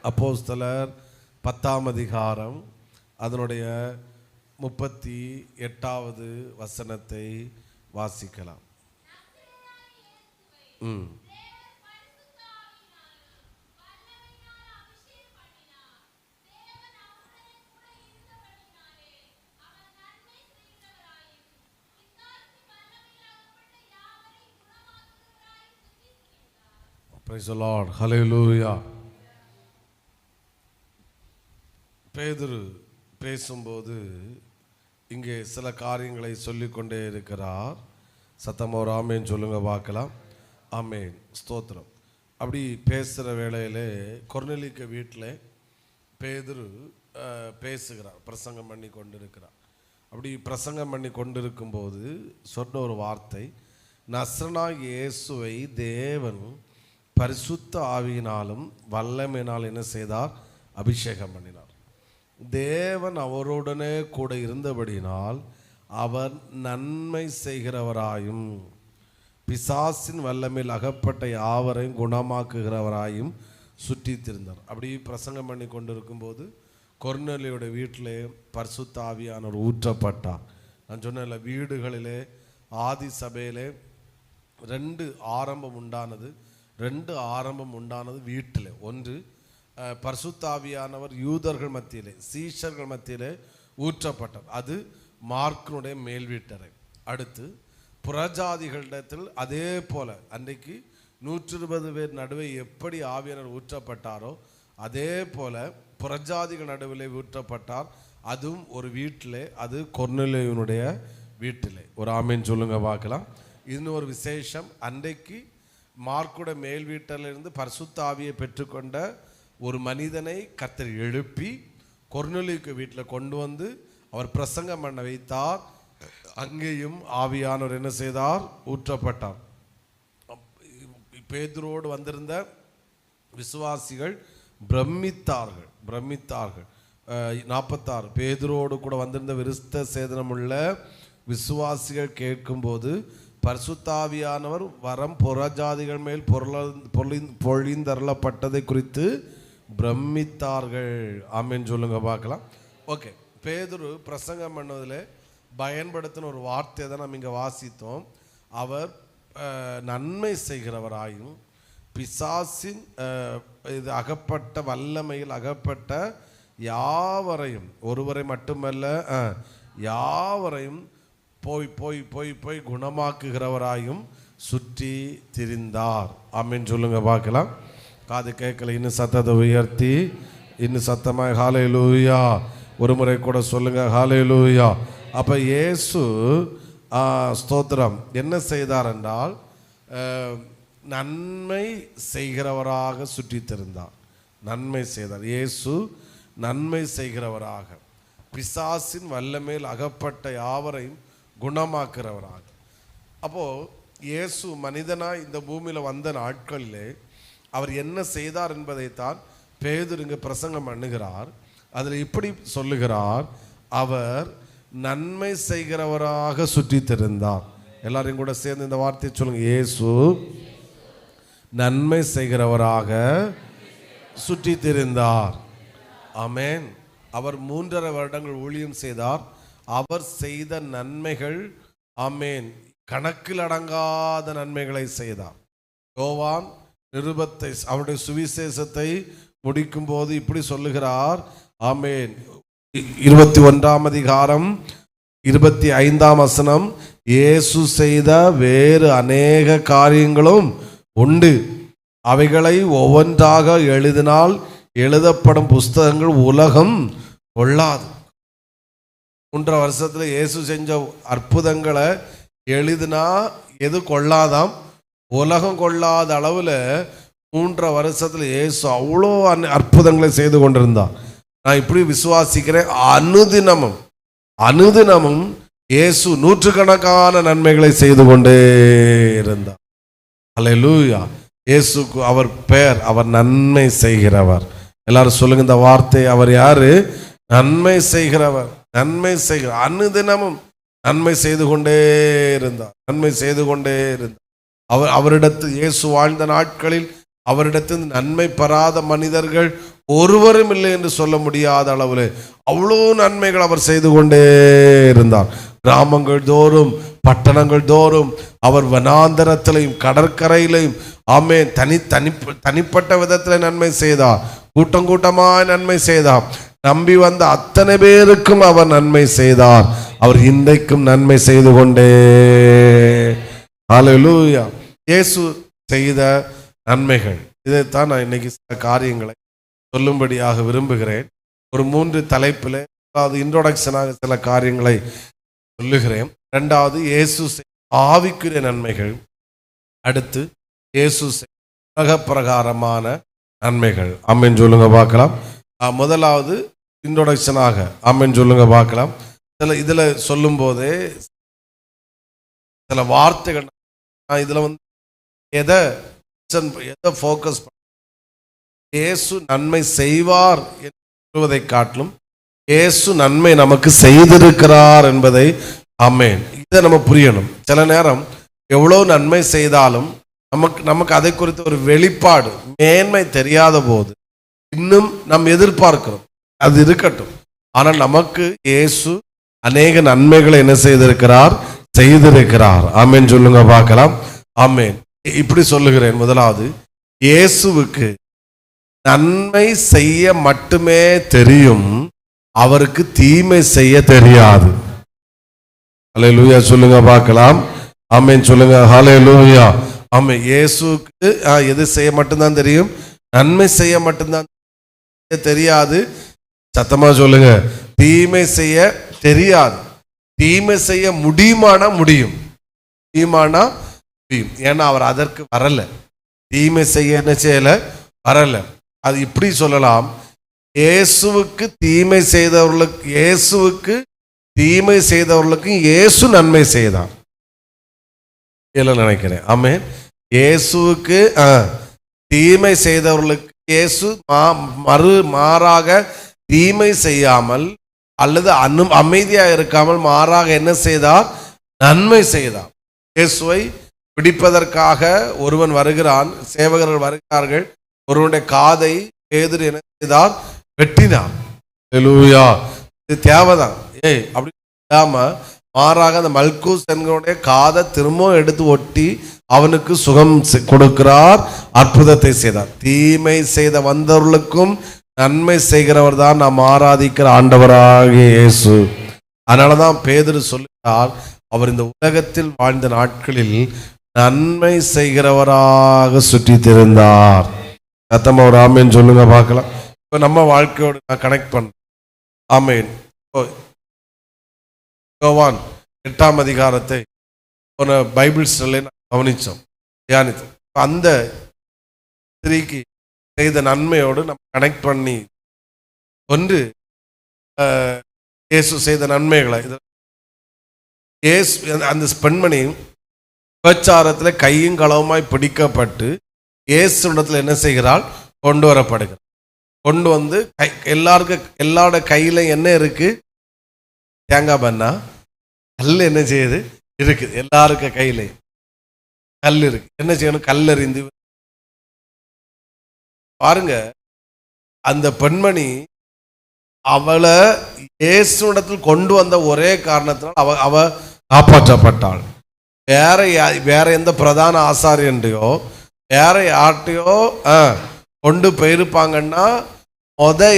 அப்போஸ்தலர் 10ஆம் அதிகாரம் அதனுடைய 38வது வசனத்தை வாசிக்கலாம். Praise the Lord. Hallelujah. பேதுரு பேசும்போது இங்கே சில காரியங்களை சொல்லிக்கொண்டே இருக்கிறார். சத்தமாக ஒரு ஆமேன் சொல்லுங்க பார்க்கலாம். ஆமேன், ஸ்தோத்திரம். அப்படி பேசுகிற வேளையிலே கொர்நேலியுக்கு வீட்டில் பேதுரு பேசுகிறார், பிரசங்கம் பண்ணி கொண்டிருக்கிறார். அப்படி பிரசங்கம் பண்ணி கொண்டிருக்கும்போது சொன்ன ஒரு வார்த்தை, நசரேயனாகிய இயேசுவை தேவன் பரிசுத்த ஆவியினாலும் வல்லமையினால் என்ன செய்தார்? அபிஷேகம் பண்ணினார். தேவன் அவருடனே கூட இருந்தபடியினால் அவர் நன்மை செய்கிறவராயும் பிசாசின் வல்லமையில் அகப்பட்ட யாவரையும் குணமாக்குகிறவராயும் சுற்றி திரிந்தார். அப்படி பிரசங்கம் பண்ணி கொண்டிருக்கும்போது கொர்நேலியுடைய வீட்டிலே பரிசுத்த ஆவியானவர் ஊற்றப்பட்டார். நான் சொன்ன வீடுகளிலே ஆதி சபையிலே ரெண்டு ஆரம்பம் உண்டானது வீட்டில். ஒன்று, பரிசுத்த ஆவியானவர் யூதர்கள் மத்தியிலே சீஷர்கள் மத்தியிலே ஊற்றப்பட்டார், அது மார்க்கினுடைய மேல் வீட்டறை. அடுத்து புறஜாதிகளிடத்தில் அதே போல அன்றைக்கு 120 பேர் நடுவே எப்படி ஆவியானவர் ஊற்றப்பட்டாரோ அதே போல புறஜாதிகள் நடுவிலே ஊற்றப்பட்டார். அதுவும் ஒரு வீட்டிலே, அது கொர்நேலியுனுடைய வீட்டிலே. ஒரு ஆமீன் சொல்லுங்க பார்க்கலாம். இன்னும் ஒரு விசேஷம், அன்றைக்கு மார்க்குட மேல் வீட்டிலிருந்து பரிசுத்த ஆவியை பெற்றுக்கொண்ட ஒரு மனிதனை கர்த்தர் எழுப்பி கொர்நேலியுக்கு வீட்டில் கொண்டு வந்து அவர் பிரசங்கம் பண்ண வைத்தார். அங்கேயும் ஆவியானவர் என்ன செய்தார்? ஊற்றப்பட்டார். பேதுருவோடு வந்திருந்த விசுவாசிகள் பிரமித்தார்கள். 46 பேதுருவோடு கூட வந்திருந்த விருஸ்த சேதனமுள்ள விசுவாசிகள் கேட்கும்போது பரிசுத்த ஆவியானவர் வரம் புறஜாதிகள் மேல் பொழிந்தருளப்பட்டதை குறித்து பிரமித்தார்கள். ஆமேன் சொல்லுங்க பார்க்கலாம். ஓகே, பேதுரு பிரசங்கம் பண்ணுவதில் பயன்படுத்தின ஒரு வார்த்தையை தான் நம்ம இங்கே வாசித்தோம். அவர் நன்மை செய்கிறவராயும் பிசாசின் இது அகப்பட்ட வல்லமையில் அகப்பட்ட யாவரையும், ஒருவரை மட்டுமல்ல யாவரையும் போய் போய் போய் போய் குணமாக்குகிறவராயும் சுற்றி திரிந்தார். ஆமேன் சொல்லுங்க பார்க்கலாம். காது கேட்கல, இன்னும் சத்தத்தை உயர்த்தி இன்னும் சத்தமாக ஹல்லேலூயா ஒரு முறை கூட சொல்லுங்க, ஹல்லேலூயா. அப்போ இயேசு ஸ்தோத்திரம் என்ன செய்தார் என்றால் நன்மை செய்கிறவராக சுற்றி திரிந்தார். நன்மை செய்தார். இயேசு நன்மை செய்கிறவராக, பிசாசின் வல்லமையில் அகப்பட்ட யாவரையும் குணமாக்குறவராக. அப்போது இயேசு மனிதனாய் இந்த பூமியில் வந்த நாட்களிலே அவர் என்ன செய்தார் என்பதைத்தான் பேதுரு இங்கே பிரசங்கம் பண்ணுகிறார். அதில் இப்படி சொல்லுகிறார், அவர் நன்மை செய்கிறவராக சுற்றி திரிந்தார். எல்லாரையும் கூட சேர்ந்து இந்த வார்த்தையை சொல்லுங்க, இயேசு நன்மை செய்கிறவராக சுற்றி திரிந்தார். ஆமேன். அவர் 3.5 வருடங்கள் ஊழியம் செய்தார். அவர் செய்த நன்மைகள், ஆமேன், கணக்கில் அடங்காத நன்மைகளை செய்தார். யோவான் நிருபத்தை, அவருடைய சுவிசேஷத்தை முடிக்கும் போது இப்படி சொல்லுகிறார். ஆமேன். 21ஆம் அதிகாரம் 25ஆம் வசனம், இயேசு செய்த வேறு அநேக காரியங்களும் உண்டு, அவைகளை ஒவ்வொன்றாக எழுதினால் எழுதப்படும் புஸ்தகங்கள் உலகம் கொள்ளாது. 3 வருஷத்துல இயேசு செஞ்ச அற்புதங்களை எழுதினா எது கொள்ளாதாம்? உலகம் கொள்ளாத அளவில் 3 வருஷத்துல இயேசு அவ்வளோ அற்புதங்களை செய்து கொண்டிருந்தார். நான் இப்படி விசுவாசிக்கிறேன், அனுதினமும் இயேசு நூற்றுக்கணக்கான நன்மைகளை செய்து கொண்டே இருந்தார். ஹல்லேலூயா. இயேசுக்கு அவர் பெயர், அவர் நன்மை செய்கிறவர். எல்லாரும் சொல்லுங்க இந்த வார்த்தை. அவர் யாரு? நன்மை செய்கிறவர். நன்மை செய்கிற, அனுதினமும் நன்மை செய்து கொண்டே இருந்தார். அவரிடத்தில் இயேசு வாழ்ந்த நாட்களில் அவரிடத்தில் நன்மை பெறாத மனிதர்கள் ஒருவரும் இல்லை என்று சொல்ல முடியாத அளவில் அவ்வளோ நன்மைகள் அவர் செய்து கொண்டே இருந்தார். கிராமங்கள் தோறும் பட்டணங்கள் தோறும் அவர் வனாந்தரத்திலையும் கடற்கரையிலையும் ஆமென் தனிப்பட்ட விதத்தில் நன்மை செய்தார். கூட்டம் கூட்டமாய் நன்மை செய்தார். நம்பி வந்த அத்தனை பேருக்கும் அவர் நன்மை செய்தார். அவர் இன்றைக்கும் நன்மை செய்து கொண்டே. ஹல்லேலூயா. இயேசு செய்த நன்மைகள், இதைத்தான் நான் இன்னைக்கு சில காரியங்களை சொல்லும்படியாக விரும்புகிறேன். ஒரு 3 தலைப்பில், அதாவது இன்ட்ரோடக்ஷனாக சில காரியங்களை சொல்லுகிறேன். 2வது இயேசு ஆவிக்குரிய நன்மைகள். அடுத்து இயேசு உலக பிரகாரமான நன்மைகள். ஆமென் சொல்லுங்க பார்க்கலாம். முதலாவது இன்ட்ரோடக்ஷனாக ஆமென் சொல்லுங்க பார்க்கலாம். இதில் சொல்லும் போதே சில வார்த்தைகள் இதில் எதை ஃபோக்கஸ் பண்ண, இயேசு நன்மை செய்வார் என்பதை காட்டிலும் இயேசு நன்மை நமக்கு செய்திருக்கிறார் என்பதை ஆமென் இதை நம்ம புரியணும். சில நேரம் எவ்வளோ நன்மை செய்தாலும் நமக்கு அதை குறித்த ஒரு வெளிப்பாடு மேன்மை தெரியாத போது இன்னும் நாம் எதிர்பார்க்கிறோம், அது இருக்கட்டும். ஆனால் நமக்கு இயேசு அநேக நன்மைகளை என்ன செய்திருக்கிறார். ஆமென் சொல்லுங்க பார்க்கலாம். ஆமென். இப்படி சொல்லுகிறேன். முதலாவது, இயேசுவுக்கு நன்மை செய்ய மட்டுமே தெரியும், அவருக்கு தீமை செய்ய தெரியாது. ஹல்லேலூயா சொல்லுங்க பார்க்கலாம். ஆமென் சொல்லுங்க. ஹல்லேலூயா. ஆமென். இயேசுக்கு எது செய்ய மட்டும்தான் தெரியும்? நன்மை செய்ய மட்டும்தான் தெரியாது. சத்தமா சொல்லுங்க. தீமை செய்ய தெரியாது. தீமை செய்ய முடியுமானா முடியும். ஏன்னா அவர் அதற்கு வரல. தீமை செய்ய என்ன செய்யல? வரல. அது இப்படி சொல்லலாம், இயேசுவுக்கு தீமை செய்தவர்களுக்கு இயேசு நன்மை செய்தார் நினைக்கிறேன். ஆமென். இயேசுவுக்கு தீமை செய்தவர்களுக்கு இயேசு மாறாக தீமை செய்யாமல் அல்லது அமைதியாக இருக்காமல் மாறாக என்ன செய்தார்? நன்மை செய்தார். இயேசுவை பிடிப்பதற்காக ஒருவன் வருகிறான், சேவகர்கள் வருகிறார்கள். ஒருவனுடைய காதை பேதுரு என்ன செய்தார்? வெட்டினார். ஹல்லேலூயா. இது தேவைதான். அப்படி இல்லாம மாறாக அந்த மல்கூஸ் என்கிறவனுடைய காதை திரும்பவும் எடுத்து ஒட்டி அவனுக்கு சுகம் கொடுக்கிறார், அற்புதத்தை செய்தார். தீமை செய்த வந்தவர்களுக்கும் நன்மை செய்கிறவர் தான் நாம் ஆராதிக்கிற ஆண்டவராகிய இயேசு. அதனாலதான் பேதுரு சொல்லுகிறார், அவர் இந்த உலகத்தில் வாழ்ந்த நாட்களில் நன்மை செய்கிறவராக சுற்றி திரிந்தார். சத்தமா ஒரு ஆமேன் சொல்லுங்க பார்க்கலாம். இப்போ நம்ம வாழ்க்கையோடு நான் கனெக்ட் பண்ணேன். ஆமேன். யோவான் 8ஆம் அதிகாரத்தை ஒரு பைபிள் ஸ்டடியில கவனிச்சோம், தியானித்தோம். அந்த ஸ்திரீக்கு செய்த நன்மையோடு நம்ம கனெக்ட் பண்ணி ஒன்று இயேசு செய்த நன்மைகளை, இயேசு அந்த பெண்மணி விபச்சாரத்தில் கையும் களவுமாய் பிடிக்கப்பட்டு இயேசு இடத்துல என்ன செய்கிறாள்? கொண்டு வரப்படுகிறார். கொண்டு வந்து எல்லாரோட கையில என்ன இருக்கு? தேங்காய் பண்ணா கல் என்ன செய்யுது? இருக்குது. எல்லாருக்கும் கையில கல் இருக்கு. என்ன செய்யணும்? கல்லறிந்து பாருங்க. அந்த பெண்மணி அவளை இயேசுவிடத்தில் கொண்டு வந்த ஒரே காரணத்தினால் அவ காப்பாற்றப்பட்டாள். வேற எந்த பிரதான ஆசாரியன்றையோ வேற யார்ட்டையோ கொண்டு போயிருப்பாங்கன்னா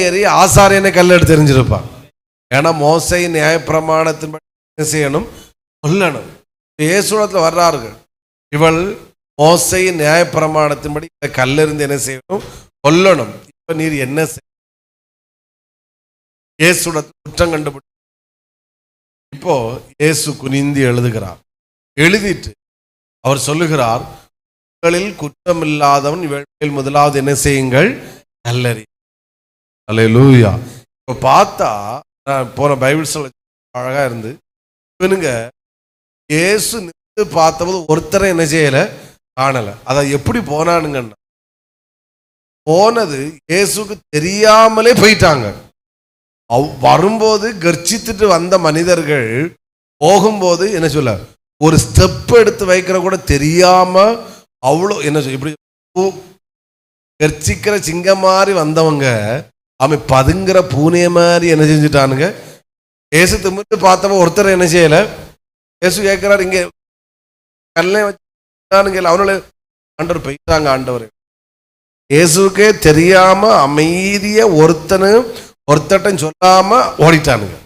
ஏறி ஆசாரியனை கல்லெடுத்து தெரிஞ்சிருப்பான். ஏன்னா மோசை நியாயப்பிரமாணத்தின்படி என்ன செய்யணும்? கொல்லணும். இயேசுவிடத்தில் வர்றார்கள். இவள் மோசை நியாயப்பிரமாணத்தின்படி கல்லெறிந்து என்ன செய்யணும்? கொல்லணும். இப்ப நீர் என்ன இயேசுவிடத்தில் குற்றம் கண்டுபிடி. இப்போ இயேசு குனிந்து எழுதுகிறார். எழுதிட்டு அவர் சொல்லுகிறார், உங்களில் குற்றம் இல்லாதவன் இவள் முதலாவது என்ன செய்யுங்கள்? கல்லறி. அல்லேலூயா. இப்போ பார்த்தா நான் போன பைபிள் சொல்ல அழகா இருந்து இவனுங்க இயேசு நின்று பார்த்தபோது ஒருத்தரை என்ன செய்யல? காணல. அதை எப்படி போனானுங்கன்னா, போனது இயேசுக்கு தெரியாமலே போயிட்டாங்க. வரும்போது கர்ச்சித்துட்டு வந்த மனிதர்கள் போகும்போது என்ன சொல்ல, ஒரு ஸ்டெப் எடுத்து வைக்கிற கூட தெரியாம அவ்வளோ என்ன சொல்ல, இப்படி கர்ச்சிக்கிற சிங்கம் மாதிரி வந்தவங்க அவன் பதுங்குற பூனைய மாதிரி என்ன செஞ்சுட்டானுங்க. ஏசு திமிர்ந்து பார்த்தவன் ஒருத்தர் என்ன செய்யல. ஏசு கேட்கிறார், இங்க கல்லை வச்சு அவனோட ஆண்டவர் போயிட்டாங்க. ஆண்டவர் இயேசுக்கே தெரியாம அமைதிய ஒருத்தட்டும் சொல்லாம ஓடிட்டானுங்க.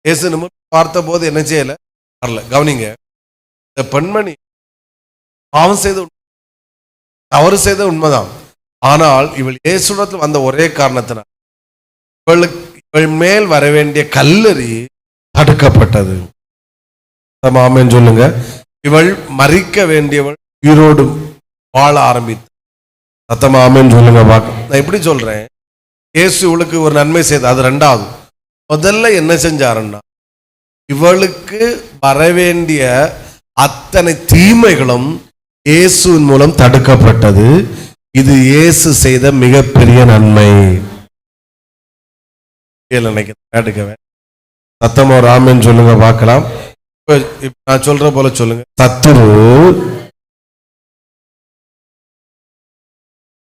இயேசு நிமிர்ந்து பார்த்த போது என்ன செய்யல, வரல. கவனிங்க, இந்த பெண்மணி அவன் செய்த தவறு செய்த உண்மைதான். ஆனால் இவள் இயேசுடத்தில் வந்த ஒரே காரணத்தினால் இவள் மேல் வர வேண்டிய கல்லறி தடுக்கப்பட்டது. ஆமென் சொல்லுங்க. இவள் மரிக்க வேண்டியவள் உயிரோடு வாழ ஆரம்பித்து. சத்தமா ஆமென் சொல்லுங்க பார்க்க. நான் எப்படி சொல்றேன், இயேசு இவளுக்கு ஒரு நன்மை செய்த, அது ரெண்டாவது. முதல்ல என்ன செஞ்சாருன்னா, இவளுக்கு வரவேண்டிய அத்தனை தீமைகளும் இயேசுவின் மூலம் தடுக்கப்பட்டது. இது இயேசு செய்த மிகப்பெரிய நன்மை. நினைக்கிறேன் சத்தமா ராமன் சொல்லுங்க பார்க்கலாம். நான் சொல்ற போல சொல்லுங்க. சத்துரு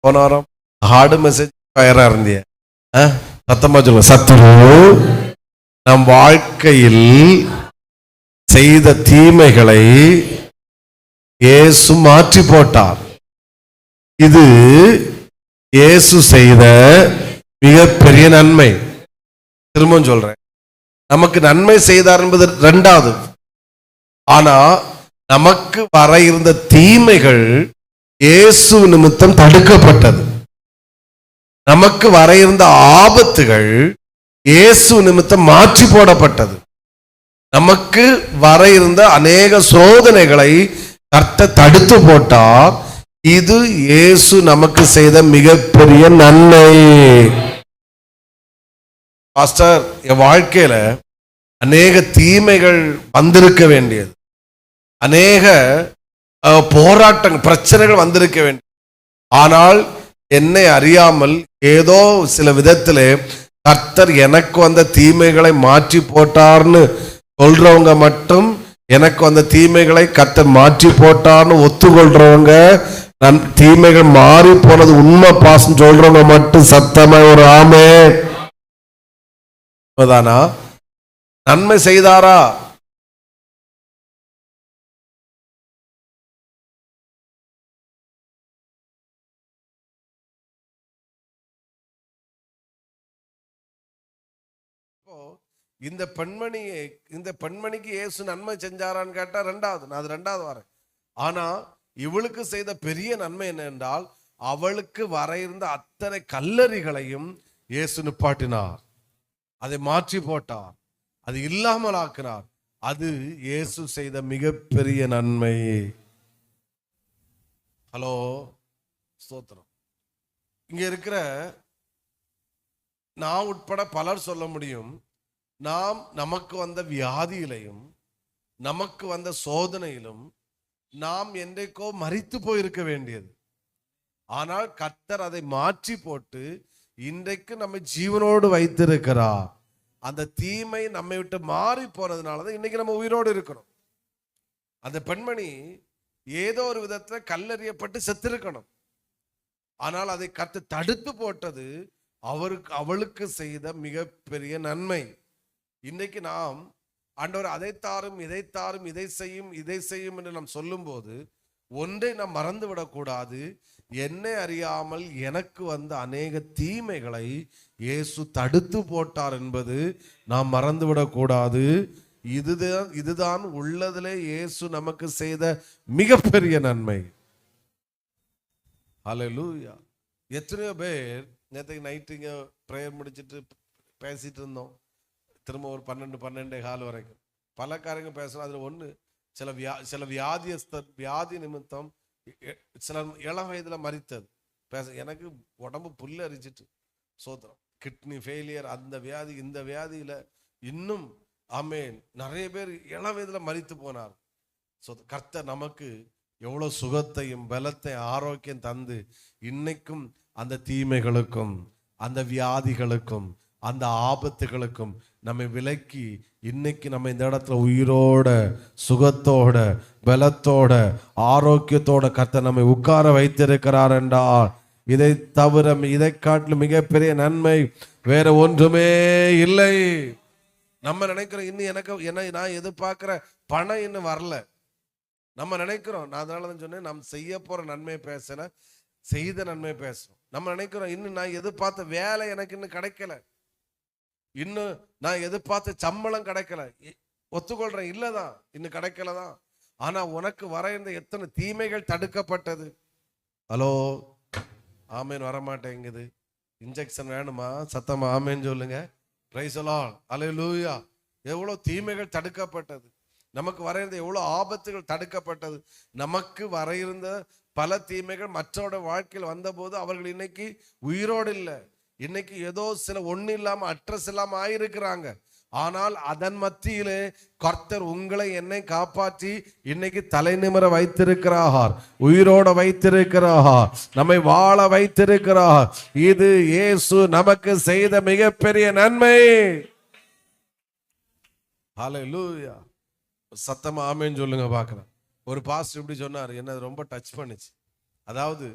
போன வாரம் ஹார்டு மெசேஜ் ஃபயரா இருந்திய, சத்தமா சொல்லுங்க. சத்துரு நம் வாழ்க்கையில் செய்த தீமைகளை இயேசு மாற்றி போட்டார். இது இயேசு செய்த மிகப்பெரிய நன்மை. திரும்பவும் சொல்றேன், நமக்கு நன்மை செய்தார் என்பது ரெண்டாவது. ஆனா நமக்கு வர இருந்த தீமைகள் இயேசு நிமித்தம் தடுக்கப்பட்டது. நமக்கு வர இருந்த ஆபத்துகள் இயேசு நிமித்தம் மாற்றி போடப்பட்டது. நமக்கு வர இருந்த அநேக சோதனைகளை கர்த்தர் தடுத்து போட்டார். இது இயேசு நமக்கு செய்த மிகப்பெரிய நன்மை. பாஸ்டர், என் வாழ்க்கையில அநேக தீமைகள் வந்திருக்க வேண்டியது, அநேக போராட்டங்கள் பிரச்சனைகள் வந்திருக்க வேண்டியது. ஆனால் என்னை அறியாமல் ஏதோ சில விதத்திலே கர்த்தர் எனக்கு வந்த தீமைகளை மாற்றி போட்டார்னு சொல்றவங்க மட்டும், எனக்கு வந்த தீமைகளை கர்த்தர் மாற்றி போட்டார்னு ஒத்துக்கொள்றவங்க, தீமைகள் மாறி போனது உண்மை பாசம் சொல்றவங்க மட்டும் சத்தமா ஒரு ஆமே. நன்மை செய்தாரா? இந்த பெண்மணிக்கு இயேசு நன்மை செஞ்சாரான்னு கேட்டா ரெண்டாவது, நான் அது ரெண்டாவது வரேன். ஆனா இவளுக்கு செய்த பெரிய நன்மை என்ன என்றால், அவளுக்கு வர இருந்த அத்தனை கல்லறிகளையும் இயேசு நிப்பாட்டினார், அதை மாற்றி போட்டார், அது இல்லாமல் ஆக்கினார். அது இயேசு செய்த மிகப்பெரிய நன்மை. ஹலோ, ஸ்தோத்திரம். இங்க இருக்கிற நான் உட்பட பலர் சொல்ல முடியும், நாம் நமக்கு வந்த வியாதியிலையும் நமக்கு வந்த சோதனையிலும் நாம் என்றைக்கோ மரித்து போயிருக்க வேண்டியது. ஆனால் கர்த்தர் அதை மாற்றி போட்டு இன்றைக்கு நம்ம ஜீவனோடு வைத்திருக்கிறார். அந்த தீமை நம்மை விட்டு மாறி போனதுனாலதான் இன்னைக்கு நம்ம உயிரோடு இருக்கிறோம். அந்த பெண்மணி ஏதோ ஒரு விதத்துல கல்லறியப்பட்டு செத்திருக்கணும். ஆனால் அதை கர்த்தர் தடுத்து போட்டது அவளுக்கு செய்த மிகப்பெரிய நன்மை. இன்னைக்கு நாம் ஆண்டவர் அதை தாரும் இதை தாரும் இதை செய்யும் என்று நாம் சொல்லும் போது ஒன்றை நாம் மறந்து விடக்கூடாது. என்னை அறியாமல் எனக்கு வந்த அநேக தீமைகளை இயேசு தடுத்து போட்டார் என்பது நாம் மறந்து விடக்கூடாது. இதுதான் உள்ளதிலே இயேசு நமக்கு செய்த மிகப்பெரிய நன்மை. ஹல்லேலூயா. எத்தனையோ பேர் நேற்று நைட்டுங்க ப்ரேயர் முடிச்சுட்டு பேசிட்டு இருந்தோம், திரும்ப ஒரு 12-12:15 வரைக்கும் பல காரியங்கள் பேசணும். அதில் ஒன்று, சில வியாதி நிமித்தம் சில இளம் வயதில் மரித்தது எனக்கு உடம்பு புல்லு அரிச்சிட்டு. சோத்திரம். கிட்னி ஃபெயிலியர், அந்த வியாதி இந்த வியாதியில் இன்னும் ஆமென் நிறைய பேர் இளம் வயதில் மரித்து போனார். கர்த்தர் நமக்கு எவ்வளோ சுகத்தையும் பலத்தையும் ஆரோக்கியம் தந்து இன்னைக்கும் அந்த தீமைகளுக்கும் அந்த வியாதிகளுக்கும் அந்த ஆபத்துகளுக்கும் நம்மை விலக்கி இன்னைக்கு நம்ம இந்த இடத்துல உயிரோட சுகத்தோட பலத்தோட ஆரோக்கியத்தோட கர்த்தர் நம்மை உட்கார வைத்திருக்கிறார் என்றால் இதை தவிர இதை காட்டிலும் மிகப்பெரிய நன்மை வேற ஒன்றுமே இல்லை. நம்ம நினைக்கிறோம் இன்னும் எனக்கு நான் எதிர்பார்க்கிற பணம் இன்னும் வரல. நம்ம நினைக்கிறோம், நான் அதனாலதான் சொன்னேன், நாம் செய்ய போற நன்மை பேசல, செய்த நன்மை பேசுறோம். நம்ம நினைக்கிறோம் இன்னும் நான் எதிர்பார்த்த வேலை எனக்கு இன்னும் கிடைக்கல, இன்னும் நான் எதிர்பார்த்த சம்பளம் கிடைக்கல. ஒத்துக்கொள்றேன், இல்லதான், இன்னும் கிடைக்கலதான். ஆனா உனக்கு வர இந்த எத்தனை தீமைகள் தடுக்கப்பட்டது. ஹலோ, ஆமேன் வரமாட்டேங்குது. இன்ஜெக்ஷன் வேணுமா? சத்தமா ஆமேன்னு சொல்லுங்க. பிரைஸ் தி லார்ட், அல்லேலூயா. எவ்வளவு தீமைகள் தடுக்கப்பட்டது, நமக்கு வர இருந்த எவ்வளவு ஆபத்துகள் தடுக்கப்பட்டது. நமக்கு வர இருந்த பல தீமைகள் மற்றோட வாழ்க்கையில் வந்த போது அவர்கள் இன்னைக்கு உயிரோடு இல்லை. இன்னைக்கு ஏதோ சில ஒண்ணு இல்லாம அட்ரஸ் இல்லாம ஆயிருக்கிறாங்க. ஆனால் அதன் மத்தியிலே கர்த்தர் உங்களை என்னை காப்பாற்றி இன்னைக்கு தலை நிமிர வைத்திருக்கிறார், உயிரோட வைத்திருக்கிறார், நம்மை வாழ வைத்திருக்கிறார். இது இயேசு நமக்கு செய்த மிகப்பெரிய நன்மை. ஹல்லேலூயா. சத்தமா ஆமேன்னு சொல்லுங்க பார்க்கலாம். ஒரு பாஸ்டர் இப்படி சொன்னார், என்ன ரொம்ப டச் பண்ணுச்சு. அதாவது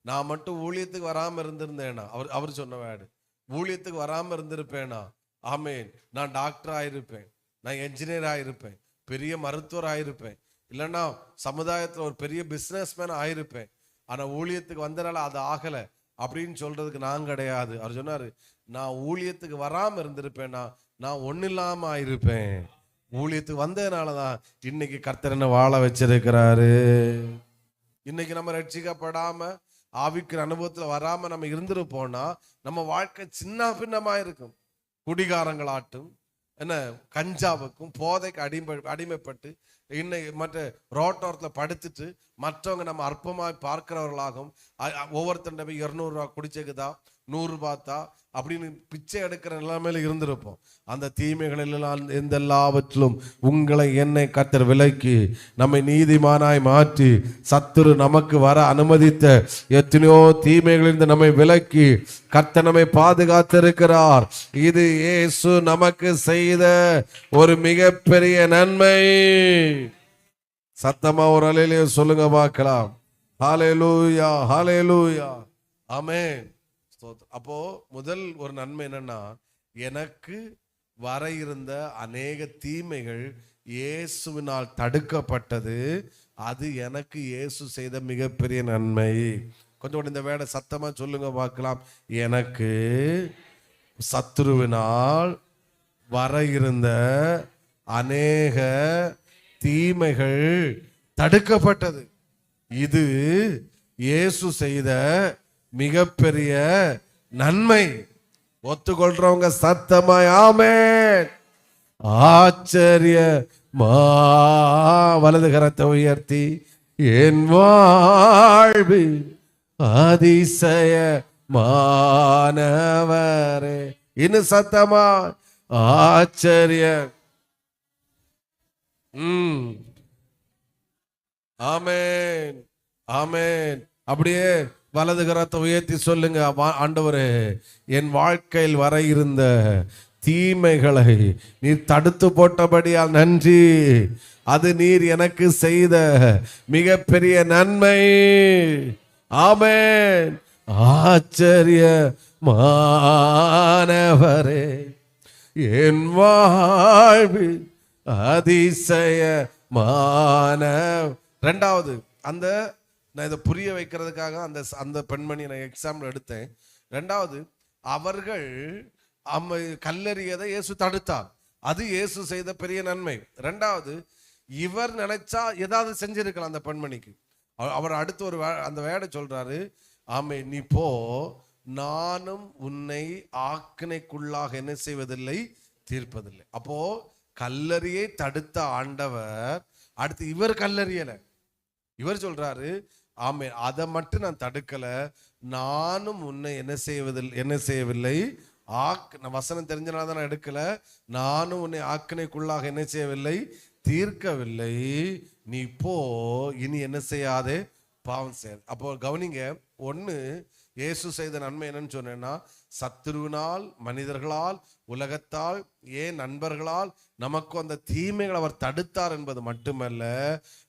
நான் மட்டும் ஊழியத்துக்கு வராம இருந்திருந்தேனா, அவர் சொன்ன வேர்டு, ஊழியத்துக்கு வராம இருந்திருப்பேனா, ஆமேன், நான் டாக்டர் ஆயிருப்பேன், நான் என்ஜினியர் ஆயிருப்பேன், பெரிய மருத்துவர் ஆயிருப்பேன், இல்லைன்னா சமுதாயத்தில் ஒரு பெரிய பிஸ்னஸ் மேன் ஆயிருப்பேன். ஆனா ஊழியத்துக்கு வந்தனால அது ஆகல அப்படின்னு சொல்றதுக்கு நான் கிடையாது. அவர் சொன்னாரு, நான் ஊழியத்துக்கு வராம இருந்திருப்பேனா, நான் ஒண்ணு இல்லாம ஆயிருப்பேன். ஊழியத்துக்கு வந்ததுனாலதான் இன்னைக்கு கர்த்தர் என்ன வாழ வச்சிருக்கிறாரு. இன்னைக்கு நம்ம ரட்சிக்கப்படாம ஆவிக்கிற அனுபவத்துல வராம நம்ம இருந்திருப்போம்னா நம்ம வாழ்க்கை சின்ன பின்னமா இருக்கும். குடிகாரங்களாட்டும், என்ன, கஞ்சாவுக்கும் போதைக்கு அடிமைப்பட்டு இன்னைக்கு மற்ற ரோட்டோரத்தில் படுத்துட்டு மற்றவங்க நம்ம அற்பமாய் பார்க்கிறவர்களாகும். ஒவ்வொருத்தண்ட போய் 200 ரூபா குடிச்சக்குதா, 100 ரூபாத்தா அப்படின்னு பிச்சை எடுக்கிற நிலைமையில இருந்திருப்போம். அந்த தீமைகள் எல்லாம் எந்த எல்லாவற்றிலும் உங்களை என்னை கர்த்தர் விலக்கி நம்மை நீதிமானாய் மாற்றி சத்துரு நமக்கு வர அனுமதித்த எத்தனையோ தீமைகளிலிருந்து நம்மை விலக்கி கர்த்தர் நம்மை பாதுகாத்திருக்கிறார். இது இயேசு நமக்கு செய்த ஒரு மிகப்பெரிய நன்மை. சத்தமா ஒரு அல்லேலூயா சொல்லுங்க பார்க்கலாம். ஹல்லேலூயா, ஹல்லேலூயா, ஆமென். அப்போ முதல் ஒரு நன்மை என்னன்னா, எனக்கு வர இருந்த அநேக தீமைகள் இயேசுவினால் தடுக்கப்பட்டது. அது எனக்கு இயேசு செய்த மிகப்பெரிய நன்மை. கொஞ்சம் இந்த வேட சத்தமா சொல்லுங்க பார்க்கலாம். எனக்கு சத்துருவினால் வர இருந்த அநேக தீமைகள் தடுக்கப்பட்டது. இது இயேசு செய்த மிகப்பெரிய நன்மை. ஒத்துக்கொள்றவங்க சத்தமாய் ஆமென். ஆச்சரியமா வலது கரத்தை உயர்த்தி, என் வாழ்வு அதிசயமானவரே, இன்னும் சத்தமா ஆச்சரிய ஆமென், ஆமென். அப்படியே வலது கரத்தை உயர்த்தி சொல்லுங்க, ஆண்டவரே, என் வாழ்க்கையில் வர இருந்த தீமைகளை நீர் தடுத்து போட்டபடியால் நன்றி. அது நீர் எனக்கு செய்த மிகப்பெரிய நன்மை. ஆமென். ஆச்சரியமானவரே, என் வாழ்வில் அதிசயமான. ரெண்டாவது, அந்த நான் இதை புரிய வைக்கிறதுக்காக அந்த பெண்மணி நான் எக்ஸாம்பிள் எடுத்தேன். ரெண்டாவது, அவர்கள் கல்லறியதை இயேசு தடுத்தார். அது இயேசு செய்த பெரிய நன்மை. ரெண்டாவது, இவர் நினைச்சா ஏதாவது செஞ்சிருக்கலாம் அந்த பெண்மணிக்கு. அவர் அடுத்து ஒரு அந்த வேடை சொல்றாரு, ஆமே, நீ போ, நானும் உன்னை ஆக்கினைக்குள்ளாக என்ன செய்வதில்லை, தீர்ப்பதில்லை. அப்போ கல்லறியை தடுத்த ஆண்டவர் அடுத்து இவர் கல்லறியல. இவர் சொல்றாரு, ஆமே, அதை மட்டும் நான் தடுக்கல, நானும் உன்னை என்ன செய்யவில்லை வசனம் தெரிஞ்சனால தான் நான் எடுக்கல, நானும் உன்னை ஆக்கினைக்குள்ளாக என்ன செய்யவில்லை, தீர்க்கவில்லை. நீ போ, இனி என்ன செய்யாதே, பாவம் செய்யாது. அப்போ கவனிங்க, ஒண்ணு இயேசு செய்த நன்மை என்னன்னு சொன்னேன்னா, சத்துருவினால், மனிதர்களால், உலகத்தால், ஏன் நண்பர்களால் நமக்கு அந்த தீமைகளை அவர் தடுத்தார் என்பது மட்டுமல்ல,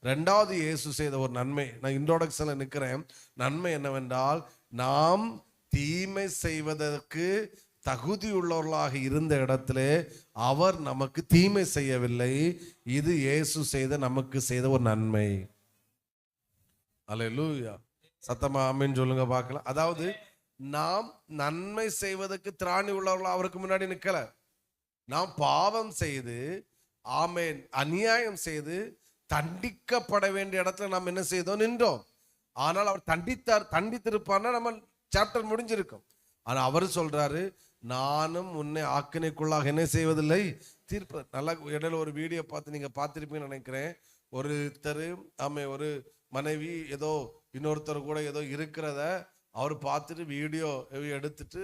ரெண்டாவது இயேசு செய்த ஒரு நன்மை, நான் இன்ட்ரோடக்ஷன்ல நிற்கிறேன். நன்மை என்னவென்றால், நாம் தீமை செய்வதற்கு தகுதியுள்ளவர்களாக இருந்த இடத்திலே அவர் நமக்கு தீமை செய்யவில்லை. இது இயேசு செய்த நமக்கு செய்த ஒரு நன்மை. அல்லேலூயா. சத்தமா ஆமென் சொல்லுங்க பார்க்கலாம். அதாவது நாம் நன்மை செய்வதற்கு திராணி உள்ளவர்களா அவருக்கு முன்னாடி நிக்கல. நாம் பாவம் செய்து ஆமென் அநியாயம் செய்து தண்டிக்கப்பட வேண்டிய இடத்துல நாம் என்ன செய்தோம்? நின்றோம். ஆனால் அவர் தண்டித்திருப்பார்னா நம்ம சாப்டர் முடிஞ்சிருக்கும். ஆனா அவர் சொல்றாரு, நானும் உன்னை ஆக்கினைக்குள்ளாக என்ன செய்வதில்லை, தீர்ப்பு. நல்லா இடையில ஒரு வீடியோ பார்த்து நீங்க பார்த்திருப்பீங்கன்னு நினைக்கிறேன். ஒருத்தர் ஒரு மனைவி ஏதோ இன்னொருத்தர் கூட ஏதோ இருக்கிறத அவர் பார்த்துட்டு வீடியோ எடுத்துட்டு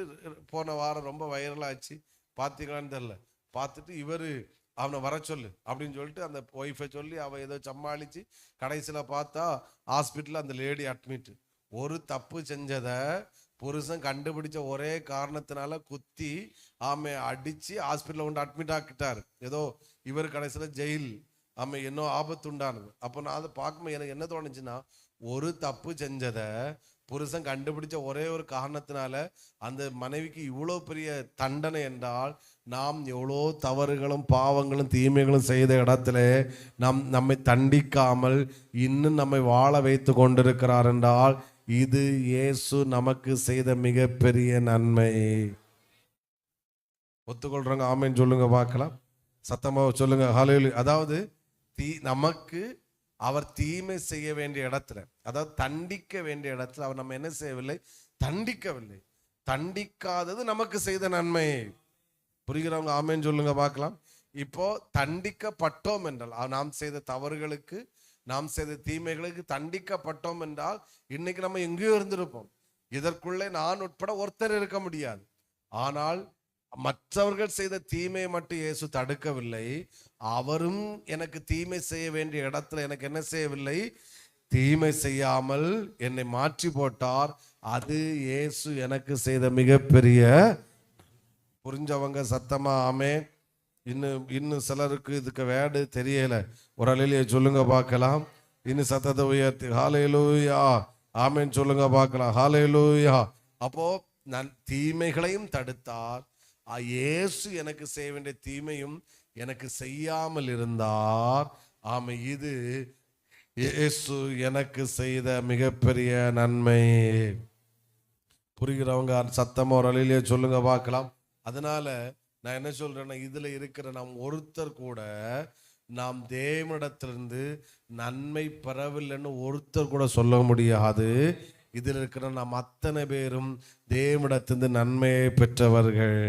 போன வாரம் ரொம்ப வைரலாச்சு. பார்த்தீங்களான்னு தெரியல. பார்த்துட்டு இவர் அவனை வர சொல்லு அப்படின்னு சொல்லிட்டு அந்த ஒய்ஃபை சொல்லி அவ ஏதோ சமாளிச்சு கடைசியில் பார்த்தா ஹாஸ்பிட்டலில் அந்த லேடி அட்மிட். ஒரு தப்பு செஞ்சதை புருஷன் கண்டுபிடிச்ச ஒரே காரணத்தினால குத்தி அடிச்சு ஹாஸ்பிட்டலில் கொண்டு அட்மிட் ஆக்கிட்டாரு. ஏதோ இவர் கடைசியில் ஜெயில் என்ன ஆபத்து உண்டானது. அப்போ நான் அதை பார்க்கும்போது எனக்கு என்ன தோணுச்சுன்னா, ஒரு தப்பு செஞ்சதை புருஷன் கண்டுபிடிச்ச ஒரே ஒரு காரணத்தினால அந்த மனைவிக்கு இவ்வளோ பெரிய தண்டனை என்றால், நாம் எவ்வளோ தவறுகளும் பாவங்களும் தீமைகளும் செய்த இடத்துல நம்மை தண்டிக்காமல் இன்னும் நம்மை வாழ வைத்து கொண்டிருக்கிறார் என்றால், இது இயேசு நமக்கு செய்த மிகப்பெரிய நன்மை. ஒத்துக்கொள்றாங்க? ஆமென் சொல்லுங்க பார்க்கலாம். சத்தமாக சொல்லுங்க ஹல்லேலூயா. அதாவது நமக்கு அவர் தீமை செய்ய வேண்டிய இடத்துல, அதாவது தண்டிக்க வேண்டிய இடத்துல அவர் நம்ம என்ன செய்யவில்லை? தண்டிக்கவில்லை. தண்டிக்காதது நமக்கு செய்த நன்மை. புரிகிறவங்க ஆமென் சொல்லுங்க பார்க்கலாம். இப்போ தண்டிக்கப்பட்டோம் என்றால், நாம் செய்த தவறுகளுக்கு நாம் செய்த தீமைகளுக்கு தண்டிக்கப்பட்டோம் என்றால் இன்னைக்கு நம்ம எங்கேயோ இருந்திருப்போம். இதற்குள்ளே நான் உட்பட ஒருத்தர் இருக்க முடியாது. ஆனால் மற்றவர்கள் செய்த தீமையை மட்டும் இயேசு தடுக்கவில்லை. அவரும் எனக்கு தீமை செய்ய வேண்டிய இடத்துல எனக்கு என்ன செய்யவில்லை? தீமை செய்யாமல் என்னை மாற்றி போட்டார். அது இயேசு எனக்கு செய்த மிகப்பெரிய. புரிஞ்சவங்க சத்தமா ஆமென். இன்னும் சிலருக்கு இதுக்கு வேடு தெரியல. ஒரு அலையிலேயே சொல்லுங்க பார்க்கலாம். இன்னும் சத்தத்தை உயர்த்தி ஹல்லேலூயா ஆமென் சொல்லுங்க பார்க்கலாம். ஹல்லேலூயா. அப்போ நான் தீமைகளையும் தடுத்தார். இயேசு எனக்கு செய்ய வேண்டிய தீமையும் எனக்கு செய்யாமல் இருந்தார். ஆமை, இது இயேசு எனக்கு செய்த மிகப்பெரிய நன்மை. புரிகிறவங்க சத்தமா ஒரு அலையிலேயே சொல்லுங்க பார்க்கலாம். அதனால நான் என்ன சொல்றேன்னா, இதுல இருக்கிற நாம் ஒருத்தர் கூட நாம் தேவனிடத்திலிருந்து நன்மை பெறவில்லைன்னு ஒருத்தர் கூட சொல்ல முடியாது. இதில் இருக்கிற நாம் அத்தனை பேரும் தேவனிடத்திலிருந்து நன்மையை பெற்றவர்கள்.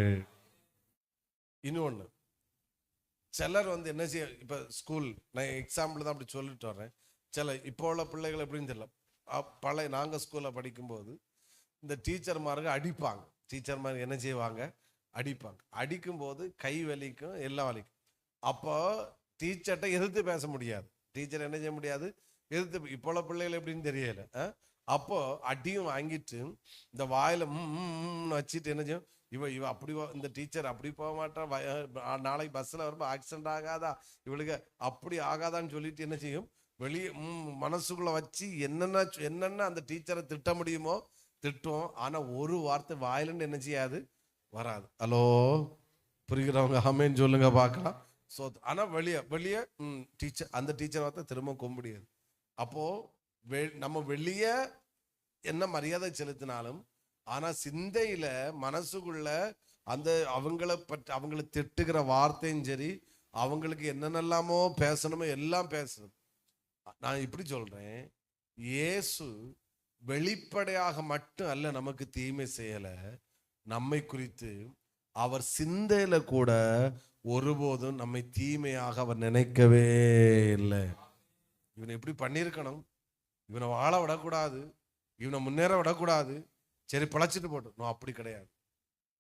இன்னொன்று, சிலர் என்ன செய்ய, இப்போ ஸ்கூல் நான் எக்ஸாம்பிள் தான் அப்படி சொல்லிட்டு வரேன். இப்போ உள்ள பிள்ளைகள் எப்படின்னு தெரியல. பழைய நாங்கள் ஸ்கூலில் படிக்கும்போது இந்த டீச்சர்மார்கள் அடிப்பாங்க. டீச்சர்மார் என்ன செய்வாங்க? அடிப்பாங்க. அடிக்கும்போது கை வலிக்கும், எல்லாம் வலிக்கும். அப்போ டீச்சர்கிட்ட எதிர்த்து பேச முடியாது. டீச்சர் என்ன செய்ய முடியாது? எதிர்த்து. இப்போ உள்ள பிள்ளைகள் எப்படின்னு தெரியல. அப்போ அடியும் வாங்கிட்டு இந்த வாயில வச்சுட்டு என்ன செய்யும்? இவ அப்படி, இந்த டீச்சர் அப்படி போக மாட்டான், நாளைக்கு பஸ்ஸில் வரும்போது ஆக்சிடென்ட் ஆகாதா, இவளுக்கு அப்படி ஆகாதான்னு சொல்லிட்டு என்ன செய்யும்? வெளியே மனசுக்குள்ள வச்சு என்னென்ன அந்த டீச்சரை திட்ட முடியுமோ திட்டும். ஆனா ஒரு வார்த்தை வாயிலன்னு என்ன செய்யாது? வராது. ஹலோ, புரிகிறவங்க ஆமென் சொல்லுங்க பார்க்கலாம். ஸோ ஆனா வெளியே டீச்சர், அந்த டீச்சர் வார்த்தை திரும்ப கொம்ப முடியாது. அப்போ நம்ம வெளியே என்ன மரியாதை செலுத்தினாலும், ஆனா சிந்தையில மனசுக்குள்ள அந்த அவங்களை திட்டுகிற வார்த்தையும் சரி, அவங்களுக்கு என்னென்னலாமோ பேசணுமோ எல்லாம் பேசணும். நான் இப்படி சொல்றேன், இயேசு வெளிப்படையாக மட்டும் அல்ல நமக்கு தீமை செய்யல, நம்மை குறித்து அவர் சிந்தையில கூட ஒருபோதும் நம்மை தீமையாக அவர் நினைக்கவே இல்லை. இவனை எப்படி பண்ணியிருக்கணும், இவனை வாழ விடக்கூடாது, இவனை முன்னேற விடக்கூடாது, சரி பழச்சிட்டு போட்டோம். நான் அப்படி கிடையாது.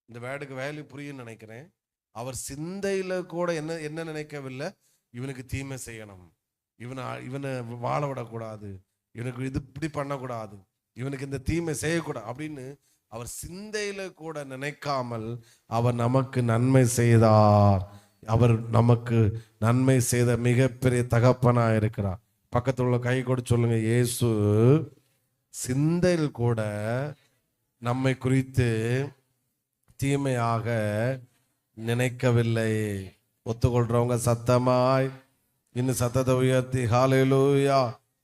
இந்த வேர்டுக்கு வேல்யூ புரியுன்னு நினைக்கிறேன். அவர் சிந்தையில கூட என்ன நினைக்கவில்லை? இவனுக்கு தீமை செய்யணும், இவனை வாழ விடக்கூடாது, இவனுக்கு இது இப்படி பண்ணக்கூடாது, இவனுக்கு இந்த தீமை செய்யக்கூடாது அப்படின்னு அவர் சிந்தையில கூட நினைக்காமல் அவர் நமக்கு நன்மை செய்தார். அவர் நமக்கு நன்மை செய்த மிகப்பெரிய தகப்பனா இருக்கிறார். பக்கத்துல உள்ள கை கூட சொல்லுங்க, இயேசு சிந்தையில் கூட நம்மை குறித்து தீமையாக நினைக்கவில்லை. ஒத்துக்கொள்றவங்க சத்தமாய் இன்னும் சத்தத்தை உயர்த்தி ஹalleluya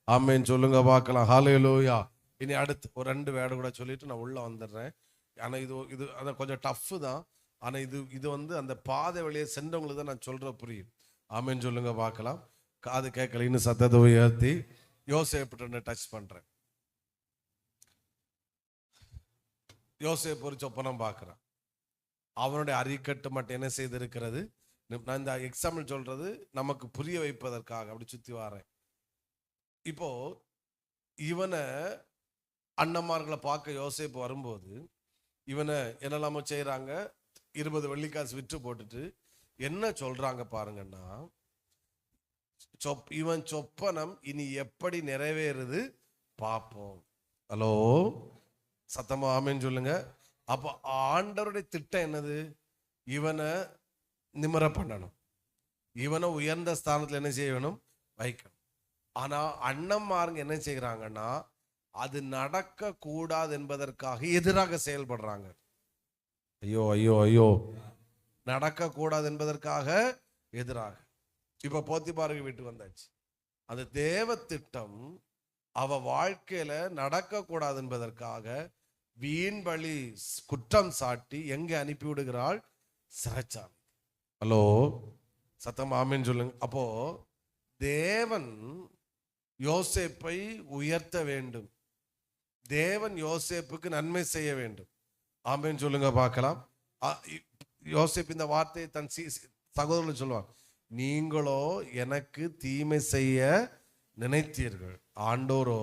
ஆமென் சொல்லுங்க பார்க்கலாம். ஹalleluya. இனி அடுத்து ஒரு 2 வேர்டு கூட சொல்லிட்டு நான் உள்ள வந்துடுறேன். ஆனால் இது அது கொஞ்சம் டஃப்பு தான். ஆனால் இது அந்த பாதை வழியை சென்றவங்களுக்கு தான் நான் சொல்ற புரியும். ஆமென் சொல்லுங்க பார்க்கலாம். காது கேட்கல. இன்னும் சத்தத்தை உயர்த்தி யோசேப்பு டச் பண்றேன். யோசேப்பு ஒரு சொப்பனம் பார்க்குறான். அவனுடைய அரிக்கட்டு மட்டும் என்ன செய்திருக்கிறது. நான் இந்த எக்ஸாம்பிள் சொல்றது நமக்கு புரிய வைப்பதற்காக அப்படி சுத்தி வரேன். இப்போ இவனை அண்ணன்மார்களை பார்க்க யோசேப்பு வரும்போது இவனை என்னெல்லாமோ செய்யறாங்க. 20 வெள்ளிக்காசு விற்று போட்டுட்டு என்ன சொல்றாங்க பாருங்கன்னா, இவன் சொப்பனம் இனி எப்படி நிறைவேறுது பார்ப்போம். ஹலோ சத்தமா ஆமேன்னு சொல்லுங்க. அப்போ ஆண்டவருடைய திட்டம் என்னது? இவனை நிமிர பண்ணணும், இவனை உயர்ந்த ஸ்தானத்தில் என்ன செய்யணும், வைக்கணும். ஆனா அண்ணன்மாருங்க என்ன செய்யறாங்கன்னா, அது நடக்க கூடாது என்பதற்காக எதிராக செயல்படுறாங்க. ஐயோ ஐயோ ஐயோ, நடக்க கூடாது என்பதற்காக எதிராக. இப்ப போத்திபாருக்கு வீட்டுக்கு வந்தாச்சு. அந்த தேவ திட்டம் அவ வாழ்க்கையில நடக்க கூடாது என்பதற்காக வீண் வழி குற்றம் சாட்டி எங்க அனுப்பி விடுகிறாள்? சிறைச்சாலை. ஹலோ சத்தம் ஆமேன்னு சொல்லுங்க. அப்போ தேவன் யோசேப்பை உயர்த்த வேண்டும். தேவன் யோசேப்புக்கு நன்மை செய்ய வேண்டும். ஆமேன்னு சொல்லுங்க பார்க்கலாம். யோசேப்பு இந்த வார்த்தையை தன் சகோதரர்கள் சொல்லுவாங்க, நீங்களோ எனக்கு தீமை செய்ய நினைத்தீர்கள், ஆண்டோரோ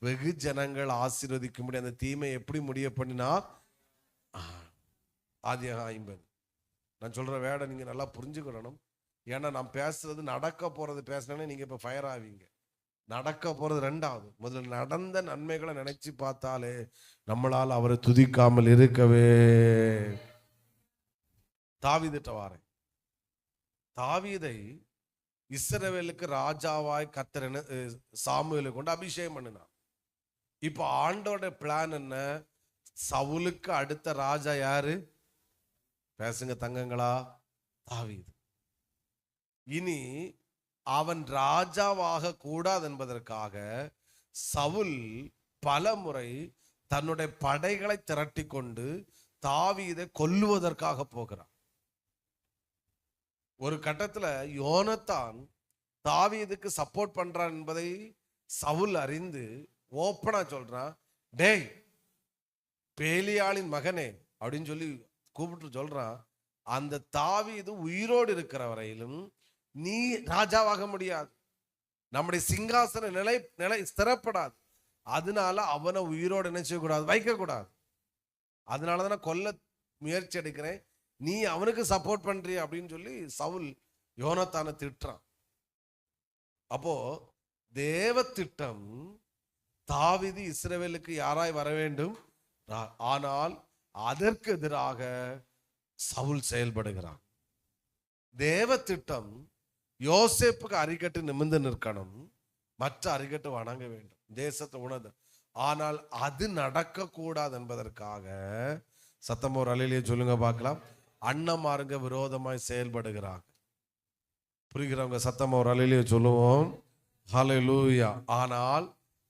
வெகு ஜனங்கள் ஆசீர்வதிக்கும்படி அந்த தீமை எப்படி முடிய பண்ணினார்? ஆதியாகமம் 50. நான் சொல்ற வேட நீங்க நல்லா புரிஞ்சுக்கணும். ஏன்னா நான் பேசுறது நடக்க போறது பேசினே நீங்க இப்ப ஃபயர் ஆவீங்க. நடக்க போறது ரெண்டாவது. முதல்ல நடந்த நன்மைகளை நினைச்சு பார்த்தாலே நம்மளால் அவரை துதிக்காமல் இருக்கவே. தாவீதுட்ட வாரேன். தாவீதை இஸ்ரவேலுக்கு ராஜாவாய் கர்த்தர் சாமுவேலை கொண்டு அபிஷேகம் பண்ணினார். இப்ப ஆண்டோட பிளான் என்ன? சவுலுக்கு அடுத்த ராஜா யாரு? பேசுங்க தங்கங்களா, தாவீது. இனி அவன் ராஜாவாக கூடாது என்பதற்காக சவுல் பல முறை தன்னுடைய படைகளை திரட்டி கொண்டு தாவீதை கொல்லுவதற்காக போகிறான். ஒரு கட்டத்துல யோனத்தான் தாவீதுக்கு சப்போர்ட் பண்றான் என்பதை சவுல் அறிந்து ஓப்பனா சொல்றான், டேய் பேலியாளின் மகனே அப்படின்னு சொல்லி கூப்பிட்டு சொல்றான், அந்த தாவீது உயிரோடு இருக்கிற வரையிலும் நீ ராஜாவாக முடியாது, நம்முடைய சிங்காசன நிலை ஸ்திரப்படாது. அதனால அவனை உயிரோடு நினைச்ச கூடாது, வைக்க கூடாது. அதனாலதான் கொல்ல முயற்சி எடுக்கிறேன், நீ அவனுக்கு சப்போர்ட் பண்றிய அப்படின்னு சொல்லி சவுல் யோனத்தானை திட்டுறான். அப்போ தேவ திட்டம் தாவீது இஸ்ரவேலுக்கு யாராய் வர வேண்டும், ஆனால் அதற்கு எதிராக சவுல் செயல்படுகிறான். தேவ திட்டம் யோசேப்புக்கு அரிக்கட்டு நிமிர்ந்து நிற்கணும், மற்ற அரிக்கட்டு வணங்க வேண்டும், தேசத்தை உணர்ந்து. ஆனால் அது நடக்க கூடாது என்பதற்காக சத்தம் ஒரு அலையிலேயே சொல்லுங்க பார்க்கலாம், அண்ணன்மாருங்க விரோதமாய் செயல்படுகிறாங்க. புரிகிறவங்க சத்தம் ஒரு அலையிலேயே சொல்லுவோம். ஹல்லேலூயா. ஆனால்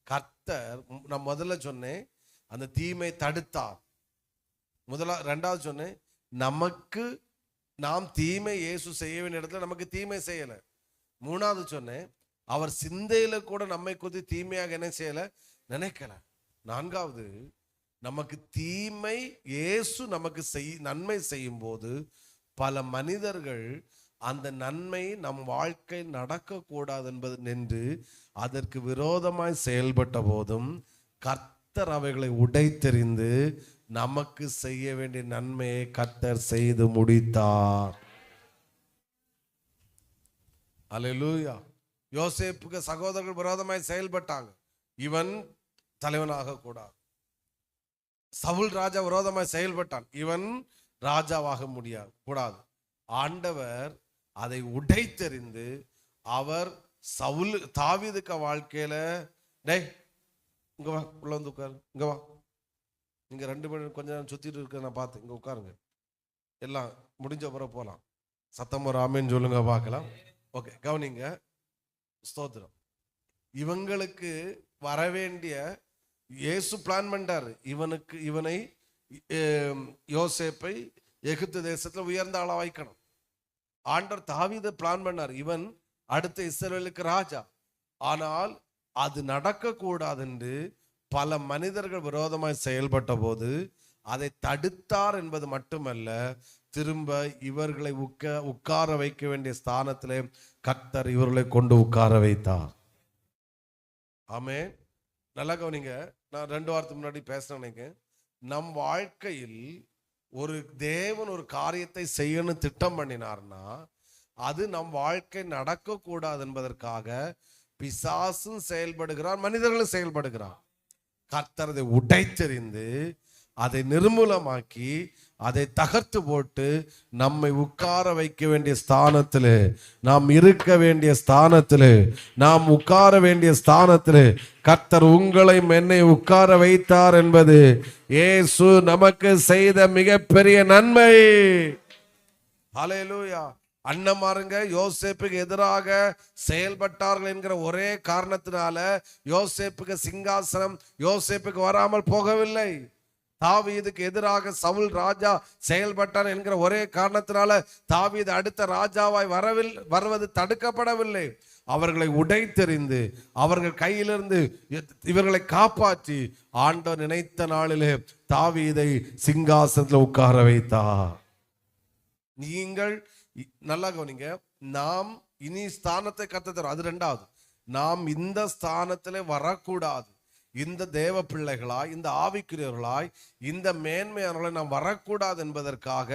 கர்த்தர், நான் முதல்ல சொன்னேன் அந்த தீமை தடுத்தார். ரெண்டாவது சொன்னேன் நமக்கு நாம் தீமை இயேசு செய்ய வேண்டிய இடத்துல நமக்கு தீமை செய்யல. மூணாவது சொன்னேன் அவர் சிந்தையில கூட நம்மை குறித்து தீமையாக என்ன செய்யல, நினைக்கல. நான்காவது நமக்கு தீமை இயேசு நமக்கு நன்மை செய்யும் போது பல மனிதர்கள் அந்த நன்மை நம் வாழ்க்கை நடக்க கூடாது என்பது நின்று அதற்கு விரோதமாய் செயல்பட்ட போதும் கர்த்தர் அவைகளை உடைத்தெறிந்து நமக்கு செய்ய வேண்டிய நன்மையை கர்த்தர் செய்து முடித்தார். அல்லேலூயா. யோசேப்புக்கு சகோதரர்கள் விரோதமாய் செயல்பட்டாங்க, இவன் தலைவனாக கூடாது. சவுல் ராஜா விரோதமாய் செயல்பட்டான், இவன் ராஜாவாக முடியாது கூடாது. ஆண்டவர் அதை உடைத்தெறிந்து அவர் சவுல் தாவீதுக்கு வாழ்க்கையில, டேய் இங்க வா, உள்ள வந்து உட்காரு, இங்க வா, நீங்கள் 2 பேரும் கொஞ்ச நேரம் சுற்றிட்டு இருக்க நான் பார்த்து இங்கே உட்காருங்க. எல்லாம் முடிஞ்ச பிறகு போகலாம். சத்தம் ஒரு ஆமேன்னு சொல்லுங்க பார்க்கலாம். ஓகே, கவனிங்க. ஸ்தோத்திரம். இவங்களுக்கு வரவேண்டிய இயேசு பிளான் பண்ணிட்டாரு. இவனை யோசேப்பை எகிப்து தேசத்தில் உயர்ந்த ஆளா வைக்கணும். ஆண்டவர் தாவீதை பிளான் பண்ணார், இவன் அடுத்த இஸ்ரவேலுக்கு ராஜா. ஆனால் அது நடக்கக்கூடாது என்று பல மனிதர்கள் விரோதமாய் செயல்பட்ட போது அதை தடுத்தார் என்பது மட்டுமல்ல, திரும்ப இவர்களை உட்கார வைக்க வேண்டிய ஸ்தானத்திலே கர்த்தர் இவர்களை கொண்டு உட்கார வைத்தார். ஆமென். நல்லா கவனிங்க. நான் 2 வாரத்துக்கு முன்னாடி பேசினேன். நம் வாழ்க்கையில் ஒரு தேவன் ஒரு காரியத்தை செய்யணும் திட்டம் பண்ணினார்னா அது நம் வாழ்க்கை நடக்கக்கூடாது என்பதற்காக பிசாசும் செயல்படுகிறார், மனிதர்களும் செயல்படுகிறார். கர்த்தர் அதை உடைத்தெறிந்து அதை நிர்மூலமாக்கி அதை தகர்த்து போட்டு நம்மை உட்கார வைக்க வேண்டிய ஸ்தானத்தில், நாம் இருக்க வேண்டிய ஸ்தானத்தில், நாம் உட்கார வேண்டிய ஸ்தானத்தில் கர்த்தர் உங்களை என்னை உட்கார வைத்தார் என்பது இயேசு நமக்கு செய்த மிகப்பெரிய நன்மை. ஹல்லேலூயா. அண்ணமாருங்க யோசேப்புக்கு எதிராக செயல்பட்டார்கள் என்கிற ஒரே காரணத்தினால யோசேப்புக்கு சிங்காசனம் யோசேப்புக்கு வராமல் போகவில்லை. தாவீதுக்கு எதிராக சவுல் ராஜா செயல்பட்டார் என்கிற ஒரே காரணத்தினால தாவீது அடுத்த ராஜாவாய் வருவது தடுக்கப்படவில்லை. அவர்களை உடைத்தெறிந்து அவர்கள் கையிலிருந்து இவர்களை காப்பாற்றி ஆண்டவர் நினைத்த நாளிலே தாவீதை சிங்காசனத்தில் உட்கார வைத்தார். நீங்கள் நல்லா கவனிங்க. நாம் இனி ஸ்தானத்தை கர்த்தர், அது 2வது. நாம் இந்த ஸ்தானத்திலே வரக்கூடாது. இந்த தேவ பிள்ளைகளாய், இந்த ஆவிக்குரியவர்களாய், இந்த மேன்மையானவர்களை நாம் வரக்கூடாது என்பதற்காக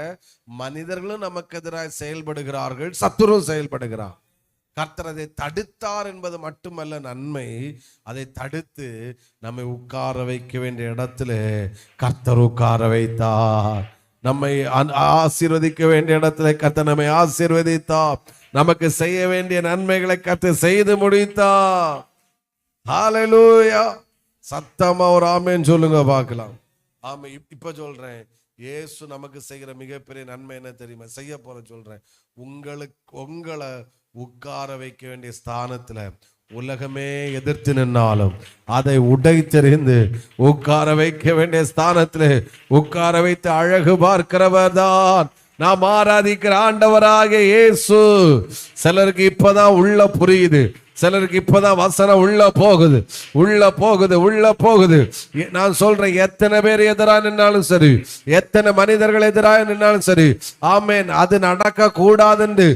மனிதர்களும் நமக்கு எதிராக செயல்படுகிறார்கள், சத்துருவும் செயல்படுகிறார். கர்த்தர் அதை தடுத்தார் என்பது மட்டுமல்ல நன்மை, அதை தடுத்து நம்மை உட்கார வைக்க வேண்டிய இடத்துல கர்த்தர் உட்கார வைத்தார். நம்மை ஆசீர்வதிக்க வேண்டிய இடத்துல கர்த்தர் நம்மை ஆசீர்வதித்தார். நமக்கு செய்ய வேண்டிய நன்மைகளை கர்த்தர் செய்து முடித்தார். ஹல்லேலூயா. சத்தமா ஒரு ஆமென் சொல்லுங்க பார்க்கலாம். ஆமா, இப்ப சொல்றேன், இயேசு நமக்கு செய்கிற மிகப்பெரிய நன்மை என்ன தெரியுமா? செய்ய போற சொல்றேன். உங்களை உட்கார வைக்க வேண்டிய ஸ்தானத்துல உலகமே எதிர்த்து நின்னாலும் அதை உடைத்தெறிந்து உட்கார வைக்க வேண்டிய ஸ்தானத்தில் உட்கார வைத்து அழகு பார்க்கிறவர் தான் நாம் ஆராதிக்கிற ஆண்டவராக இயேசு. சிலருக்கு இப்பதான் உள்ள புரியுது, சிலருக்கு இப்பதான் வசனம் உள்ள போகுது. நான் சொல்றேன், எத்தனை பேர் எதிராக நின்னாலும் சரி, எத்தனை மனிதர்கள் எதிராக நின்னாலும் சரி, ஆமென், அது நடக்க கூடாது என்று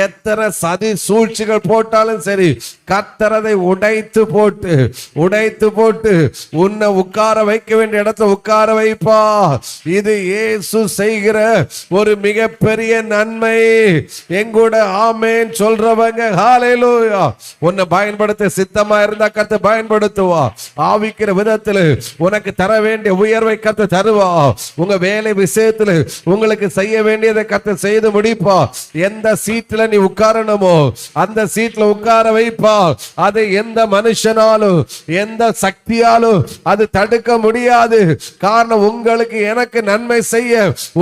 எத்தனை சதி சூழ்ச்சிகள் போட்டாலும் சரி, கர்த்தர் அதை உடைத்து போட்டு உன்னை உட்கார வைக்க வேண்டிய இடத்துல உட்கார வைப்பா. இது இயேசு செய்கிற ஒரு மிகப்பெரிய நன்மை. எங்கூட ஆமென் சொல்றவங்க ஹல்லேலூயா. உன்னை பயன்படுத்த சித்தமா இருந்தா கர்த்தர் பயன்படுத்துவா. ஆவிக்கிற விதத்தில் உனக்கு தர வேண்டிய உயர்வை கர்த்தர் தருவா. உங்க வேலை விஷயத்தில் உங்களுக்கு செய்ய வேண்டியதை கர்த்தர் செய்து முடிப்பா. எந்த சீட்ல நீ உட்காரணுமோ அந்த சீட்ல உட்கார வைப்பா. அதை எந்த மனுஷனாலும் எந்த சக்தியாலும் அது தடுக்க முடியாது. காரணம், உங்களுக்கு எனக்கு நன்மை செய்ய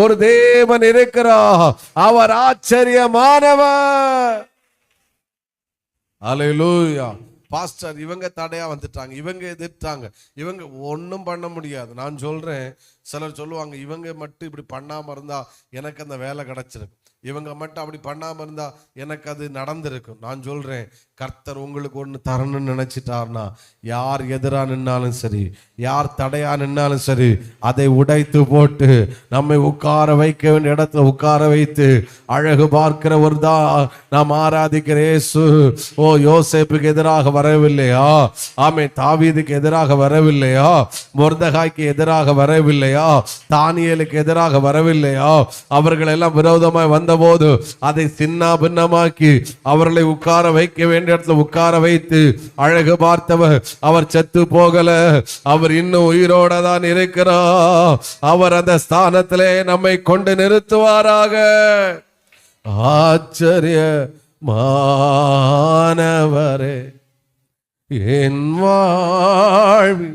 ஒரு தேவன் இருக்கிறார். அவர் ஆச்சரியமானவர். அல்லேலூயா. பாஸ்டர், இவங்க தடையா வந்துட்டாங்க, இவங்க எதிர்த்தாங்க, இவங்க ஒன்றும் பண்ண முடியாது. நான் சொல்றேன், சிலர் சொல்லுவாங்க, இவங்க மட்டும் இப்படி பண்ணாம இருந்தா எனக்கு அந்த வேலை கிடைச்சிருக்கு, இவங்க மட்டும் அப்படி பண்ணாம இருந்தா எனக்கு அது நடந்திருக்கும். நான் சொல்றேன், கர்த்தர் உங்களுக்கு ஒன்று தரணும்னு நினைச்சிட்டார்னா யார் எதிரா நின்னாலும் சரி, யார் தடையா நின்னாலும் சரி, அதை உடைத்து போட்டு நம்மை உட்கார வைக்க வேண்டிய இடத்துல உட்கார வைத்து அழகு பார்க்கிற ஒரு தான் நாம் ஆராதிக்கிற இயேசு. ஓ, யோசேப்புக்கு எதிராக வரவில்லையா? ஆமென். தாவீதுக்கு எதிராக வரவில்லையா? மொர்தெகாய்க்கு எதிராக வரவில்லையா? தானியேலுக்கு எதிராக வரவில்லையா? அவர்கள் எல்லாம் விரோதமாய் வந்தபோது அதை சின்ன பின்னமாக்கி அவர்களை உட்கார வைக்க வேண்டிய இடத்துல உட்கார வைத்து அழகு பார்த்தவர். அவர் செத்து போகல, அவர் இன்னும் உயிரோட தான் இருக்கிறார். அவர் அந்த ஸ்தானத்திலே நம்மை கொண்டு நிறுத்துவாராக. ஆச்சரியமானவரே, என் வாழ்வில்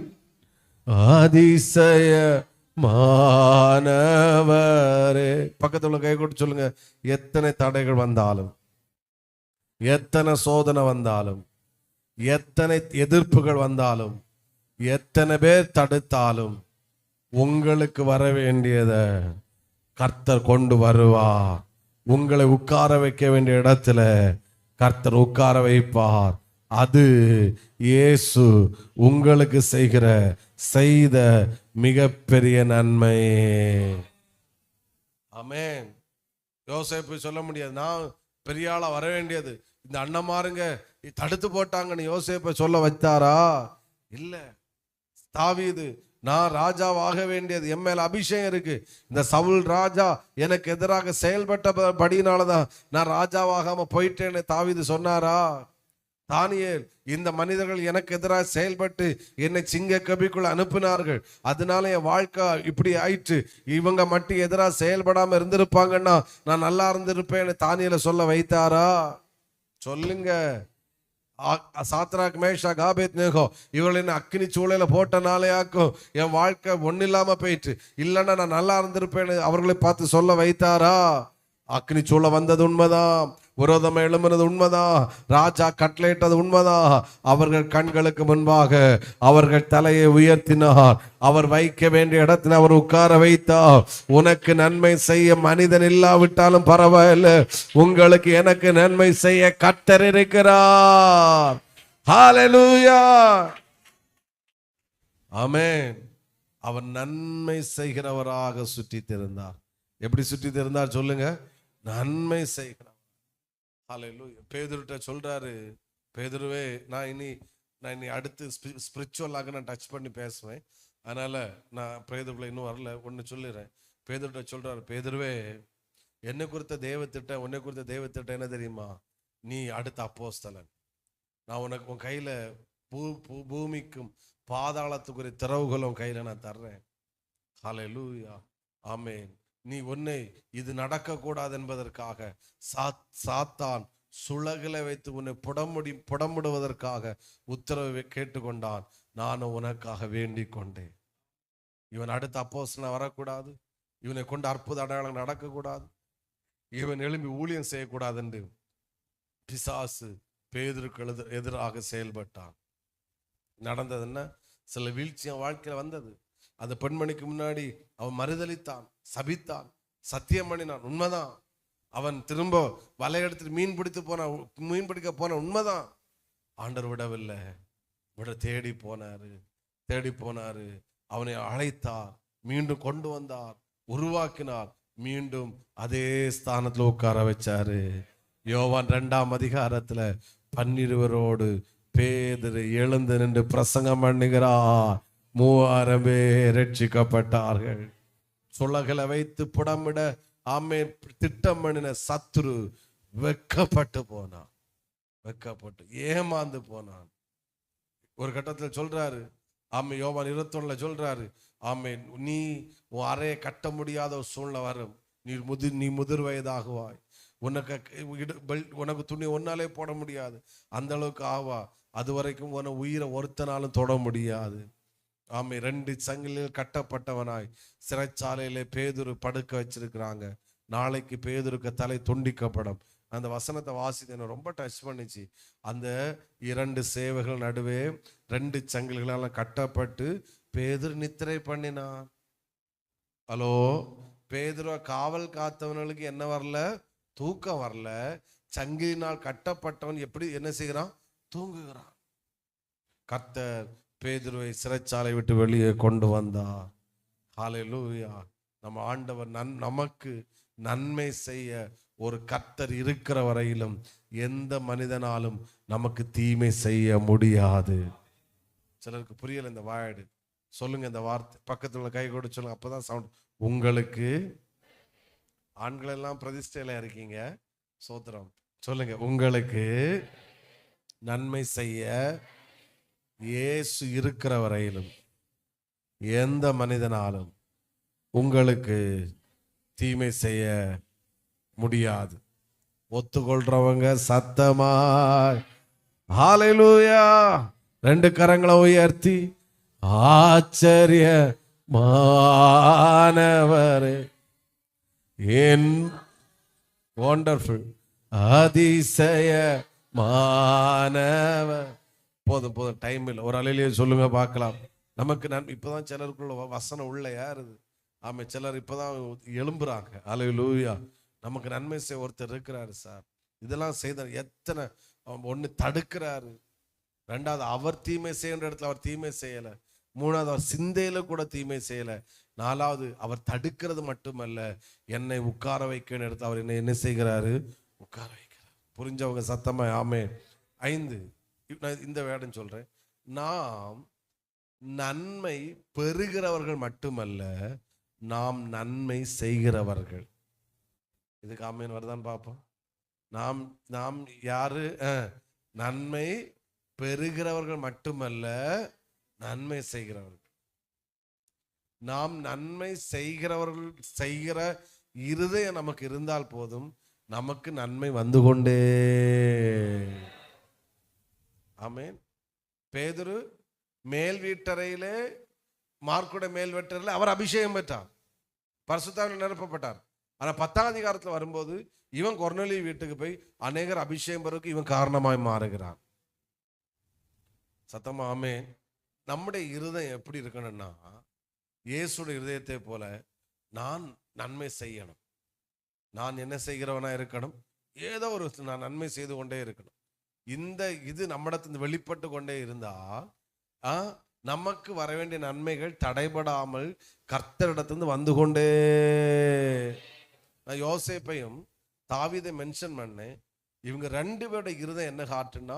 அதிசயமானவரே, மாணவரே. பக்கத்துல கை கொண்டு சொல்லுங்க, எத்தனை தடைகள் வந்தாலும், எத்தனை சோதனை வந்தாலும், எத்தனை எதிர்ப்புகள் வந்தாலும், எத்தனை பேர் தடுத்தாலும், உங்களுக்கு வர வேண்டியத கர்த்தர் கொண்டு வருவார். உங்களை உட்கார வைக்க வேண்டிய இடத்துல கர்த்தர் உட்கார வைப்பார். அது இயேசு உங்களுக்கு செய்த மிகப்பெரிய நன்மை. ஆமென். யோசேப்பு சொல்ல முடியாது, நான் பெரிய ஆளா வர வேண்டியது, இந்த அண்ணமாருங்க தடுத்து போட்டாங்கன்னு யோசேப்பை சொல்ல வைத்தாரா? இல்ல. தாவீது, நான் ராஜாவாக வேண்டியது, என் மேல அபிஷேகம் இருக்கு, இந்த சவுல் ராஜா எனக்கு எதிராக செயல்பட்டபடினாலதான் நான் ராஜாவாகாம போயிட்டேன்னு தாவீது சொன்னாரா? தானியேல், இந்த மனிதர்கள் எனக்கு எதிராக செயல்பட்டு என்னை சிங்க கபிக்குள்ள அனுப்பினார்கள், அதனால என் வாழ்க்கை இப்படி ஆயிற்று, இவங்க மட்டும் எதிராக செயல்படாம இருந்திருப்பாங்கன்னா நான் நல்லா இருந்திருப்பேன்னு தானியேலை சொல்ல வைத்தாரா? சொல்லுங்க. சாத்ராக், மேஷாக், ஆபேத்நேகோ இவர்களின் அக்கினி சூளையில போட்டனாலேயாக்கும் என் வாழ்க்கை ஒன்னும் இல்லாம போயிட்டு, இல்லைன்னா நான் நல்லா இருந்திருப்பேன்னு அவர்களை பார்த்து சொல்ல வைத்தாரா? அக்னி சூளை வந்தது உண்மைதான், விரோதம் எழும்பினது உண்மைதான், ராஜா கட்டளையிட்டது உண்மைதான். அவர்கள் கண்களுக்கு முன்பாக அவர்கள் தலையை உயர்த்தினார், அவர் வைக்க வேண்டிய இடத்துல அவர் உட்கார வைத்தார். உனக்கு நன்மை செய்ய மனிதன் இல்லாவிட்டாலும் பரவாயில்லை, உங்களுக்கு எனக்கு நன்மை செய்ய கர்த்தர் இருக்கிறார். ஹல்லேலூயா, ஆமென். அவர் நன்மை செய்கிறவராக சுற்றி திரிந்தார். எப்படி சுற்றி திரிந்தார் சொல்லுங்க? நன்மை செய்கிறார். ஹல்லேலூயா. பேதுருட்ட சொல்றாரு, பேதுருவே, நான் இனி அடுத்து ஸ்பிரிச்சுவலாக நான் டச் பண்ணி பேசுவேன், அதனால நான் பேதுருக்குள்ள இன்னும் வரல, ஒன்னு சொல்லிடுறேன். பேதுருட்ட சொல்றாரு, பேதுருவே, என்னை குறித்த தெய்வத்திட்டம், உன்னை குறித்த தெய்வத்திட்டம் என்ன தெரியுமா? நீ அடுத்த அப்போஸ்தலன். நான் உனக்கு உன் கையில பூமிக்கும் பாதாளத்துக்குரிய திறவுகளும் கையில நான் தர்றேன். ஹல்லேலூயா, ஆமென். நீ உன்னை இது நடக்க கூடாது என்பதற்காக சாத்தான் சுளகில வைத்து உன்னை புடமுடுவதற்காக உத்தரவை கேட்டுக்கொண்டான். நானும் உனக்காக வேண்டிக் கொண்டேன். இவன் அடுத்த அப்போஸ்தலன் வரக்கூடாது, இவனை கொண்டு அற்புத அடையாளம் நடக்கக்கூடாது, இவன் எழும்பி ஊழியம் செய்யக்கூடாது என்று பிசாசு பேதுருக்கு எதிராக செயல்பட்டான். நடந்தது என்ன? சில வீழ்ச்சி வாழ்க்கையில வந்தது. அந்த பெண்மணிக்கு முன்னாடி அவன் மறுதளித்தான், சபித்தான், சத்தியம் பண்ணினான், உண்மைதான். அவன் திரும்ப வலை எடுத்துட்டு மீன் பிடிக்க போன உண்மைதான். ஆண்டவர் விடவில்லை, தேடி போனாரு. அவனை அழைத்தார், மீண்டும் கொண்டு வந்தார், உருவாக்கினார், மீண்டும் அதே ஸ்தானத்துல உட்கார வச்சாரு. யோவான் 2ஆம் அதிகாரத்துல 12 பேதுரு எழுந்து நின்று பிரசங்கம் பண்ணுகிறார். 3000 பேர் ரட்சிக்கப்பட்டார்கள். சுளகளை வைத்து புடமிட ஆமென் திட்டம் பண்ணின சத்துரு வெக்கப்பட்டு போனான், ஏமாந்து போனான். ஒரு கட்டத்தில் சொல்றாரு, ஆமே, யோவான் 21 சொல்றாரு, ஆமேன், நீ உன் அறையை கட்ட முடியாத ஒரு சூழ்நிலை வரும், நீ முதிர் வயதாகுவாய், உனக்கு துணி ஒன்னாலே போட முடியாது, அந்த அளவுக்கு ஆவா, அது வரைக்கும் உன உயிரை ஒருத்தனாலும் தொட முடியாது. ஆமை, 2 சங்கிலில் கட்டப்பட்டவனாய் சிறைச்சாலையிலே பேதுரு படுக்க வச்சிருக்கிறாங்க. நாளைக்கு பேதுருக்கு தலை துண்டிக்கப்படும். அந்த வசனத்தை வாசித்து என்ன ரொம்ப டச் பண்ணிச்சு. அந்த 2 சேவைகள் நடுவே 2 சங்கிலிகளால் கட்டப்பட்டு பேதுரு நித்திரை பண்ணினான். ஹலோ, பேதுருவ காவல் காத்தவனுக்கு என்ன வரல? தூக்கம் வரல. சங்கிலினால் கட்டப்பட்டவன் எப்படி என்ன செய்கிறான்? தூங்குகிறான். கர்த்தர் பேதுருவை சிறைச்சாலை விட்டு வெளியே கொண்டு வந்தார். ஹல்லேலூயா. நம்ம ஆண்டவர் நமக்கு நன்மை செய்ய ஒரு கர்த்தர் இருக்கிற வரையிலும் எந்த மனிதனாலும் நமக்கு தீமை செய்ய முடியாது. சிலருக்கு புரியல இந்த வாய்டு. சொல்லுங்க இந்த வார்த்தை, பக்கத்துல கை கொடு சொல்லுங்க, அப்பதான் சவுண்ட். உங்களுக்கு, ஆண்கள் எல்லாம் பிரதிஷ்டையில இருக்கீங்க, சோத்திரம் சொல்லுங்க, உங்களுக்கு நன்மை செய்ய இயேசு இருக்கிற வரையிலும் எந்த மனிதனாலும் உங்களுக்கு தீமை செய்ய முடியாது. ஒத்துக்கொள்றவங்க சத்தமா ஹல்லேலூயா 2 கரங்களை உயர்த்தி ஆச்சரிய மானவரே என் வண்டர்ஃபுல் அதிசய மானவர். போதும் போதும், டைம் இல்லை. ஒரு அலையிலேயே சொல்லுங்க பார்க்கலாம். நமக்கு இப்பதான் சிலருக்குள்ள வசனம் உள்ள யாருது. ஆமா, சிலர் இப்பதான் எழும்புறாங்க. அல்லேலூயா. நமக்கு நன்மை செய்ய ஒருத்தர் இருக்கிறாரு சார். இதெல்லாம் செய்த எத்தனை ஒன்று தடுக்கிறாரு. ரெண்டாவது, அவர் தீமை செய்யற இடத்துல அவர் தீமை செய்யல. மூணாவது, அவர் சிந்தையில கூட தீமை செய்யல. நாலாவது, அவர் தடுக்கிறது மட்டுமல்ல, என்னை உட்கார வைக்க இடத்துல அவர் என்ன செய்கிறாரு? உட்கார வைக்கிறார். புரிஞ்சவங்க சத்தமா ஆமே. 5, நான் இந்த வேர்டுன்னு சொல்றேன். நாம் நன்மை பெறுகிறவர்கள் மட்டுமல்ல, நாம் நன்மை செய்கிறவர்கள். இதுக்கு ஆமேன் வருதான்னு பார்ப்போம். நாம் யாரு? நன்மை பெறுகிறவர்கள் மட்டுமல்ல, நன்மை செய்கிறவர்கள். நாம் நன்மை செய்கிறவர்கள் செய்கிற இருதயம் நமக்கு இருந்தால் போதும், நமக்கு நன்மை வந்து கொண்டே. ஆமேன். பேதுரு மேல் வீட்டறையிலே, மார்க்குடைய மேல் வீட்டறையிலே அவர் அபிஷேகம் பெற்றார், பரிசுத்தாவினால் நிரப்பப்பட்டார். ஆனால் 10ஆம் அதிகாரத்தில் வரும்போது இவன் கொர்நேலியு வீட்டுக்கு போய் அநேகர் அபிஷேகம் பெறுவதற்கு இவன் காரணமாய் மாறுகிறான். சத்தமா ஆமென். நம்முடைய இருதயம் எப்படி இருக்கணும்னா, இயேசுடைய இருதயத்தை போல நான் நன்மை செய்யணும். நான் என்ன செய்கிறவனா இருக்கணும்? ஏதோ ஒரு நான் நன்மை செய்து கொண்டே இருக்கணும். இது நம்மிடத்திலிருந்து வெளிப்பட்டு கொண்டே இருந்தா நமக்கு வர வேண்டிய நன்மைகள் தடைபடாமல் கர்த்தரிடத்திலிருந்து வந்து கொண்டே. நான் யோசேப்பையும் தாவீதை மென்ஷன் பண்ணேன். இவங்க 2 பேருடைய இருதயம் என்ன காட்டுன்னா,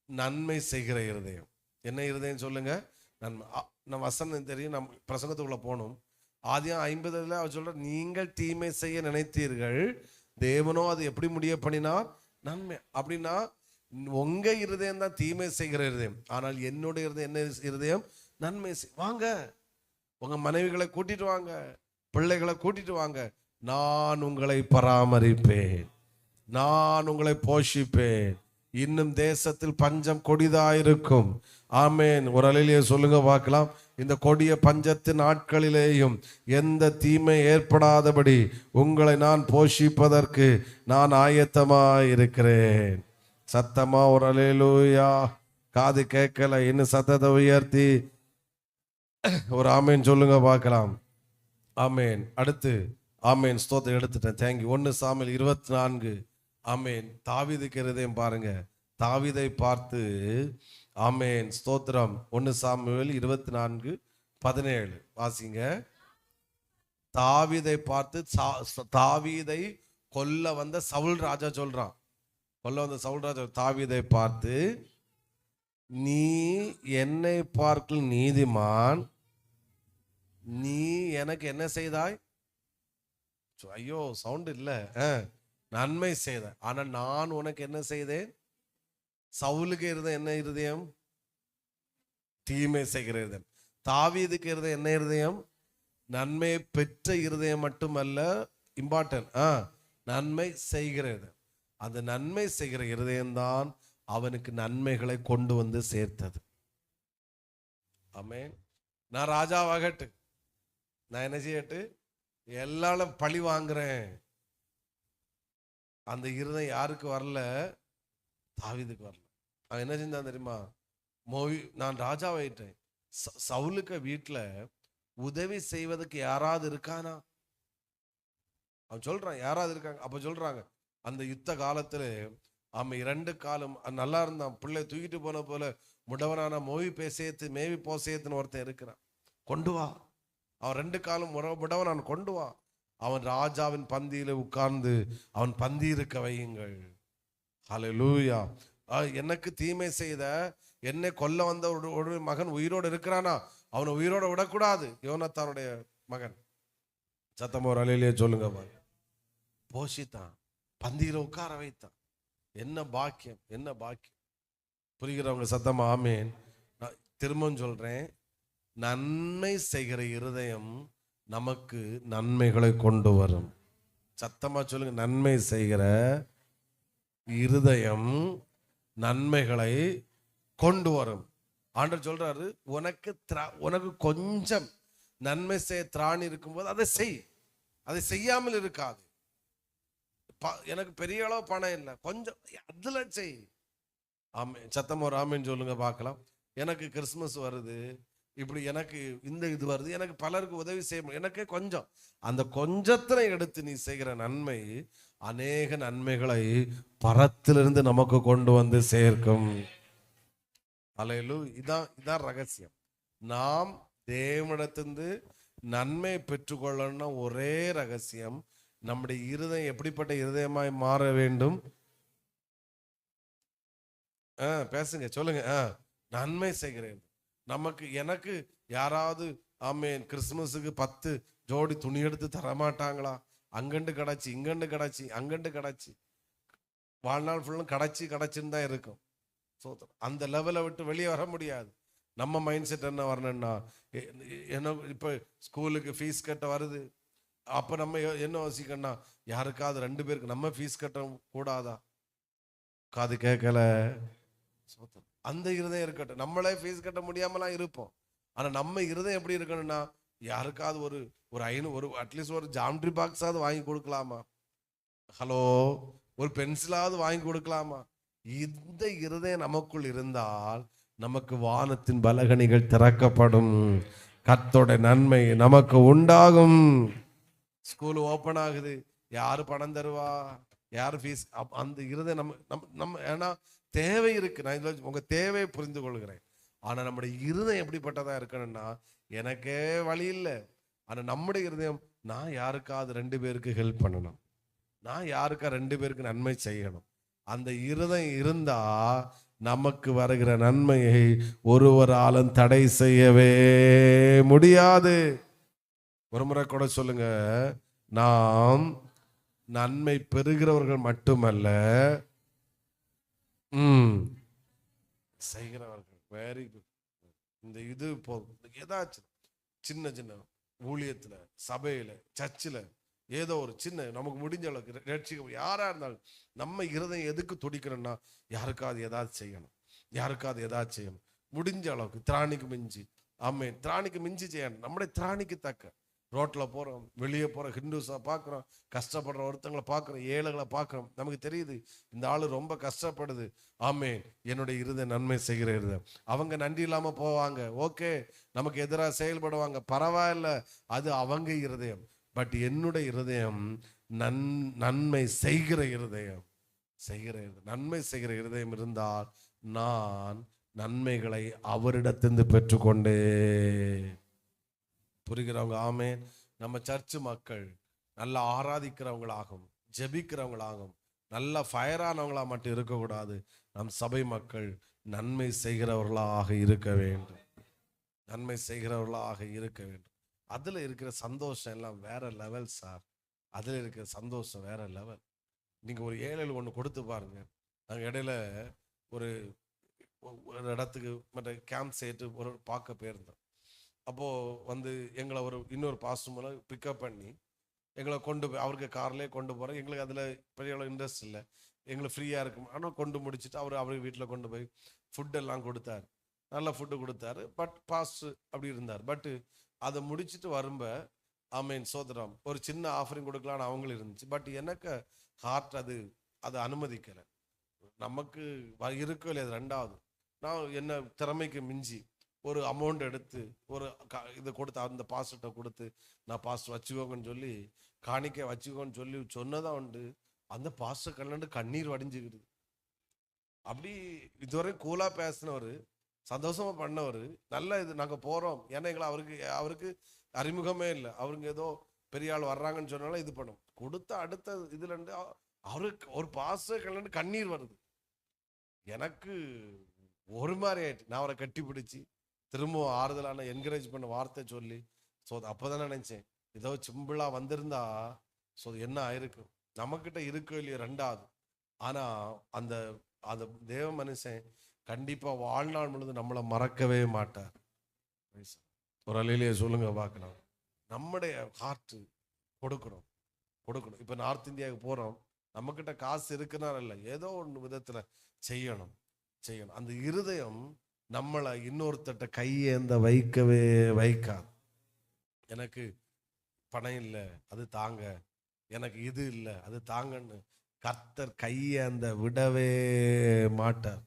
நன்மை செய்கிற இருதயம். என்ன இருதயம் சொல்லுங்க? நன்மை. நம்ம வசனம் தெரியும், நம்ம பிரசங்கத்துக்குள்ள போகணும். ஆதியாகமம் 50 அவர் சொல்ற, நீங்கள் தீமை செய்ய நினைத்தீர்கள், தேவனோ அது எப்படி முடிய பண்ணினார்? நன்மை. அப்படின்னா உங்க இருதயம் தான் தீமை செய்கிற இருதயம், ஆனால் என்னுடைய இருதயம் என்ன இருதயம்? நன்மை. வாங்க, உங்க மனைவிகளை கூட்டிட்டு வாங்க, பிள்ளைகளை கூட்டிட்டு வாங்க, நான் உங்களை பராமரிப்பேன், நான் உங்களை போஷிப்பேன், இன்னும் தேசத்தில் பஞ்சம் கொடிதாயிருக்கும். ஆமேன். ஒரு அலையிலேயே சொல்லுங்க பார்க்கலாம். இந்த கொடிய பஞ்சத்து நாட்களிலேயும் எந்த தீமை ஏற்படாதபடி உங்களை நான் போஷிப்பதற்கு நான் ஆயத்தமாய் இருக்கிறேன். சத்தமா ஒரு அல்லேலூயா. காது கேட்கல, இன்னும் சத்தத்தை உயர்த்தி ஒரு ஆமேன் சொல்லுங்க பார்க்கலாம். ஆமேன். அடுத்து ஆமேன். ஸ்தோத்திரம் எடுத்துட்டேன். தேங்க்யூ. 1 சாமுவேல் 24. ஆமேன். தாவீதுக்கு இருதயம் பாருங்க. தாவீதை பார்த்து ஆமேன் ஸ்தோத்திரம். 1 சாமுவேல் 24:17 வாசிங்க. தாவீதை பார்த்து, தாவீதை கொல்ல வந்த சவுல் ராஜா சொல்றான். கொல்ல வந்த சவுல் ராஜா தாவீதை பார்த்து, நீ என்னை பார்க்கல் நீதிமான், நீ எனக்கு என்ன செய்தாய்? ஐயோ சவுண்ட் இல்ல. நன்மை செய்த. ஆனா நான் உனக்கு என்ன செய்தேன்? சவுலுக்கு இருந்த என்ன இருதயம்? தீமை செய்கிற இருதயம். தாவீதுக்கு இருந்த என்ன இருதயம்? நன்மை பெற்ற இருதயம் மட்டுமல்ல, இம்பார்ட்டன்ட், நன்மை செய்கிற இருதயம். அந்த நன்மை செய்கிற இருதயம்தான் அவனுக்கு நன்மைகளை கொண்டு வந்து சேர்த்தது. ஆமென். நான் ராஜாவாகட்டு, நான் என்ன செய்யட்டு? எல்லாரும் பழி வாங்குறேன். அந்த இருதயம் யாருக்கு வரல? தாவீதுக்கு வரல. அவன் என்ன செஞ்சான் தெரியுமா? நான் ராஜாவாயிட்டேன், சவுலுக்கு வீட்டில் உதவி செய்வதற்கு யாராவது இருக்கானா? அவன் சொல்றான் யாராவது இருக்காங்க. அப்ப சொல்றாங்க, அந்த யுத்த காலத்துல அவன் 2 காலம் நல்லா இருந்தான். பிள்ளை தூக்கிட்டு போன போல முடவனான மேவி போசேத்துன்னு ஒருத்தன் இருக்கிறான். கொண்டு வா. அவன் 2 காலம் முடவனான், கொண்டு வா. அவன் ராஜாவின் பந்தியில உட்கார்ந்து அவன் பந்தி இருக்க வையுங்கள். ஹல்லேலூயா. எனக்கு தீமை செய்த, என்னை கொல்ல வந்த ஒரு மகன் உயிரோடு இருக்கிறானா, அவனை உயிரோட விடக்கூடாது. யோனத்தானுடைய மகன். சத்தம் ஒரு அலையிலேயே சொல்லுங்க. போஷித்தான், பந்தியில உட்கார வைத்தான். என்ன பாக்கியம், என்ன பாக்கியம். புரிகிறவங்க சத்தமா ஆமேன். நான் திரும்பவும் சொல்றேன், நன்மை செய்கிற இருதயம் நமக்கு நன்மைகளை கொண்டு வரும். சத்தமா சொல்லுங்க. நன்மை செய்கிற இருதயம் நன்மைகளை கொண்டு வரும். ஆண்டவர் சொல்றாரு, உனக்கு கொஞ்சம் நன்மை செய்ய திராணி இருக்கும்போது அதை செய். அதை செய்யாமல் இருக்காது. எனக்கு பெரிய அளவு பணம் இல்லை, கொஞ்சம் அதுல செய். ஆமே, சத்தம் ஒரு ஆமேன்னு சொல்லுங்க பார்க்கலாம். எனக்கு கிறிஸ்மஸ் வருது, இப்படி எனக்கு இந்த இது வருது, எனக்கு பலருக்கு உதவி செய்ய, எனக்கு கொஞ்சம், அந்த கொஞ்சத்தை எடுத்து நீ செய்கிற நன்மை அநேக நன்மைகளை பரத்திலிருந்து நமக்கு கொண்டு வந்து சேர்க்கும். அல்லேலூயா. இதான் ரகசியம். நாம் தேவனிடத்திலிருந்து நன்மை பெற்றுக்கொள்ளணும்னா ஒரே ரகசியம், நம்முடைய இருதயம் எப்படிப்பட்ட இருதயமாய் மாற வேண்டும். பேசுங்க, சொல்லுங்க. நன்மை செய்கிறேன். எனக்கு யாராவது ஆமேன் கிறிஸ்துமஸுக்கு 10 ஜோடி துணி எடுத்து தரமாட்டாங்களா? அங்கண்டு கிடச்சி, இங்கண்டு கிடச்சி, அங்கண்டு கிடச்சி, வாழ்நாள் ஃபுல்லும் கிடச்சின்னு தான் இருக்கும். அந்த லெவலை விட்டு வெளியே வர முடியாது. நம்ம மைண்ட் செட் என்ன வரணும்னா, என்ன இப்போ ஸ்கூலுக்கு ஃபீஸ் கட்ட வருது, அப்போ நம்ம என்ன யோசிக்கணும்னா, யாருக்காவது 2 பேருக்கு நம்ம ஃபீஸ் கட்ட கூடாதா? காது கேட்கல. அந்த இருதயம் இருக்கட்டும். நம்மளே ஃபீஸ் கட்ட முடியாமலாம் இருப்போம். ஆனால் நம்ம இருதயம் எப்படி இருக்கணும்னா, யாருக்காவது ஒரு 500 அட்லீஸ்ட் ஒரு ஜாமெட்ரி பாக்ஸாவது வாங்கி கொடுக்கலாமா? ஹலோ, ஒரு பென்சிலாவது வாங்கி கொடுக்கலாமா? இந்த இருதயம் நமக்குள் இருந்தால் நமக்கு வானத்தின் பலகணிகள் திறக்கப்படும். கர்த்தருடைய நன்மை நமக்கு உண்டாகும். ஸ்கூல் ஓப்பன் ஆகுது, யாரு பணம் தருவா? யார் ஃபீஸ்? அந்த இருதயம் நம்ம ஏன்னா தேவை இருக்கு. நான் உங்க தேவையை புரிந்து கொள்கிறேன். ஆனா நம்முடைய இருதயம் எப்படிப்பட்டதா இருக்கணும்னா, எனக்கே வழி இல்லை, ஆனா நம்முடைய இருதயம், நான் யாருக்காவது 2 பேருக்கு ஹெல்ப் பண்ணணும், நான் யாருக்கா 2 பேருக்கு நன்மை செய்யணும். அந்த இருதயம் இருந்தா நமக்கு வருகிற நன்மையை ஒருவராலும் தடை செய்யவே முடியாது. ஒரு முறை கூட சொல்லுங்க, நாம் நன்மை பெறுகிறவர்கள் மட்டுமல்ல, செய்கிறவர்கள். Very good. இந்த இது ஏதாச்சும் சின்ன சின்ன ஊழியத்துல, சபையில, சர்ச்சில், ஏதோ ஒரு சின்ன நமக்கு முடிஞ்ச அளவுக்கு ரட்சிக்க, யாரா இருந்தாலும் நம்ம இருதயம் எதுக்கு துடிக்கணும்னா, யாருக்காவது ஏதாவது செய்யணும், யாருக்காவது ஏதாவது செய்யணும். முடிஞ்ச அளவுக்கு திராணிக்கு மிஞ்சி, திராணிக்கு மிஞ்சி செய்யணும். நம்முடைய திராணிக்கு தக்க ரோட்டில் போகிறோம், வெளியே போகிறோம், ஹிந்துஸை பார்க்குறோம், கஷ்டப்படுற ஒருத்தங்களை பார்க்குறோம், ஏழைகளை பார்க்குறோம், நமக்கு தெரியுது இந்த ஆள் ரொம்ப கஷ்டப்படுது. என்னுடைய இருதயம் நன்மை செய்கிற இருதயம். அவங்க நன்றி இல்லாமல் போவாங்க, ஓகே, நமக்கு எதிராக செயல்படுவாங்க, பரவாயில்ல, அது அவங்க இருதயம். பட் என்னுடைய இருதயம் நன்மை செய்கிற இருதயம், நன்மை செய்கிற இருதயம் இருந்தால் நான் நன்மைகளை அவரிடத்திலிருந்து பெற்றுக்கொண்டே. புரிகிறவங்க ஆமேன். நம்ம சர்ச்சு மக்கள் நல்லா ஆராதிக்கிறவங்களாகும், ஜெபிக்கிறவங்களாகும், நல்ல ஃபயரானவங்களா மட்டும் இருக்கக்கூடாது. நம் சபை மக்கள் நன்மை செய்கிறவர்களாக இருக்க வேண்டும், நன்மை செய்கிறவர்களாக இருக்க வேண்டும். அதில் இருக்கிற சந்தோஷம் எல்லாம் வேற லெவல் சார். அதில் இருக்கிற சந்தோஷம் வேற லெவல். நீங்கள் ஒரு ஏழையில் ஒன்று கொடுத்து பாருங்க. நாங்கள் இடையில ஒரு இடத்துக்கு மற்ற கேம்ப் சேர்த்து ஒரு பார்க்க போயிருந்தோம். அப்போது எங்களை இன்னொரு பாஸ்டர் மூலம் பிக்கப் பண்ணி எங்களை கொண்டு போய் அவருக்கு கார்லேயே கொண்டு போகிறோம். எங்களுக்கு அதில் பெரிய அளவு இன்ட்ரெஸ்ட் இல்லை, எங்களுக்கு ஃப்ரீயாக இருக்கும். ஆனால் கொண்டு முடிச்சுட்டு அவருக்கு வீட்டில் கொண்டு போய் ஃபுட்டெல்லாம் கொடுத்தாரு, நல்ல ஃபுட்டு கொடுத்தாரு. பட் பாஸ்டர் அப்படி இருந்தார். பட்டு அதை முடிச்சுட்டு வரும்ப சோதரம் ஒரு சின்ன ஆஃபரிங் கொடுக்கலான்னு அவங்களும் இருந்துச்சு. பட் எனக்கு ஹார்ட் அது அனுமதிக்கலை. நமக்கு இருக்கோ இல்லையா, அது ரெண்டாவது. நான் என்ன திறமைக்கு மிஞ்சி ஒரு அமௌண்ட் எடுத்து ஒரு இதை கொடுத்து அந்த பாஸ்டர்கிட்ட கொடுத்து, நான் பாஸ்டர் வச்சுக்கோங்கன்னு சொல்லி, காணிக்க வச்சுக்கோன்னு சொல்லி சொன்னதான் உண்டு. அந்த பாஸ்டர் கண்ணு கண்ணீர் வடிஞ்சுக்கிடுது. அப்படி இதுவரை கூலாக பேசினவர், சந்தோஷமா பண்ணவர், நல்ல இது நாங்கள் போகிறோம். ஏன்னா எங்களை அவருக்கு அறிமுகமே இல்லை. அவருங்க ஏதோ பெரிய ஆள் வர்றாங்கன்னு சொன்னாலும் இது பண்ணும். கொடுத்த அடுத்த இதுலேருந்து அவருக்கு ஒரு பாஸ்டர் கண்ணு கண்ணீர் வருது. எனக்கு ஒரு மாதிரி ஆயிட்டு. நான் அவரை கட்டி பிடிச்சி திரும்பவும் ஆறுதலான என்கரேஜ் பண்ண வார்த்தை சொல்லி, அப்போதான் நினைச்சேன், ஏதோ சிம்பிளா வந்திருந்தா என்ன ஆயிருக்கும். நம்மக்கிட்ட இருக்கோ இல்லையோ ரெண்டாவது. ஆனா அந்த அந்த தேவ மனுஷன் கண்டிப்பா வாழ்நாள் முழுது நம்மளை மறக்கவே மாட்டார். ஒரு அலையிலேயே சொல்லுங்க பார்க்கலாம். நம்முடைய ஹார்ட் கொடுக்கணும். இப்போ நார்த் இந்தியாவுக்கு போறோம், நம்மக்கிட்ட காசு இருக்குனால இல்லை, ஏதோ ஒன்று விதத்துல செய்யணும். அந்த இருதயம் நம்மளை இன்னொருத்தட்ட கையேந்த வைக்கவே வைக்காது. எனக்கு பணம் இல்லை அது தாங்க, எனக்கு இது இல்லை அது தாங்கன்னு கர்த்தர் கையை அந்த விடவே மாட்டார்.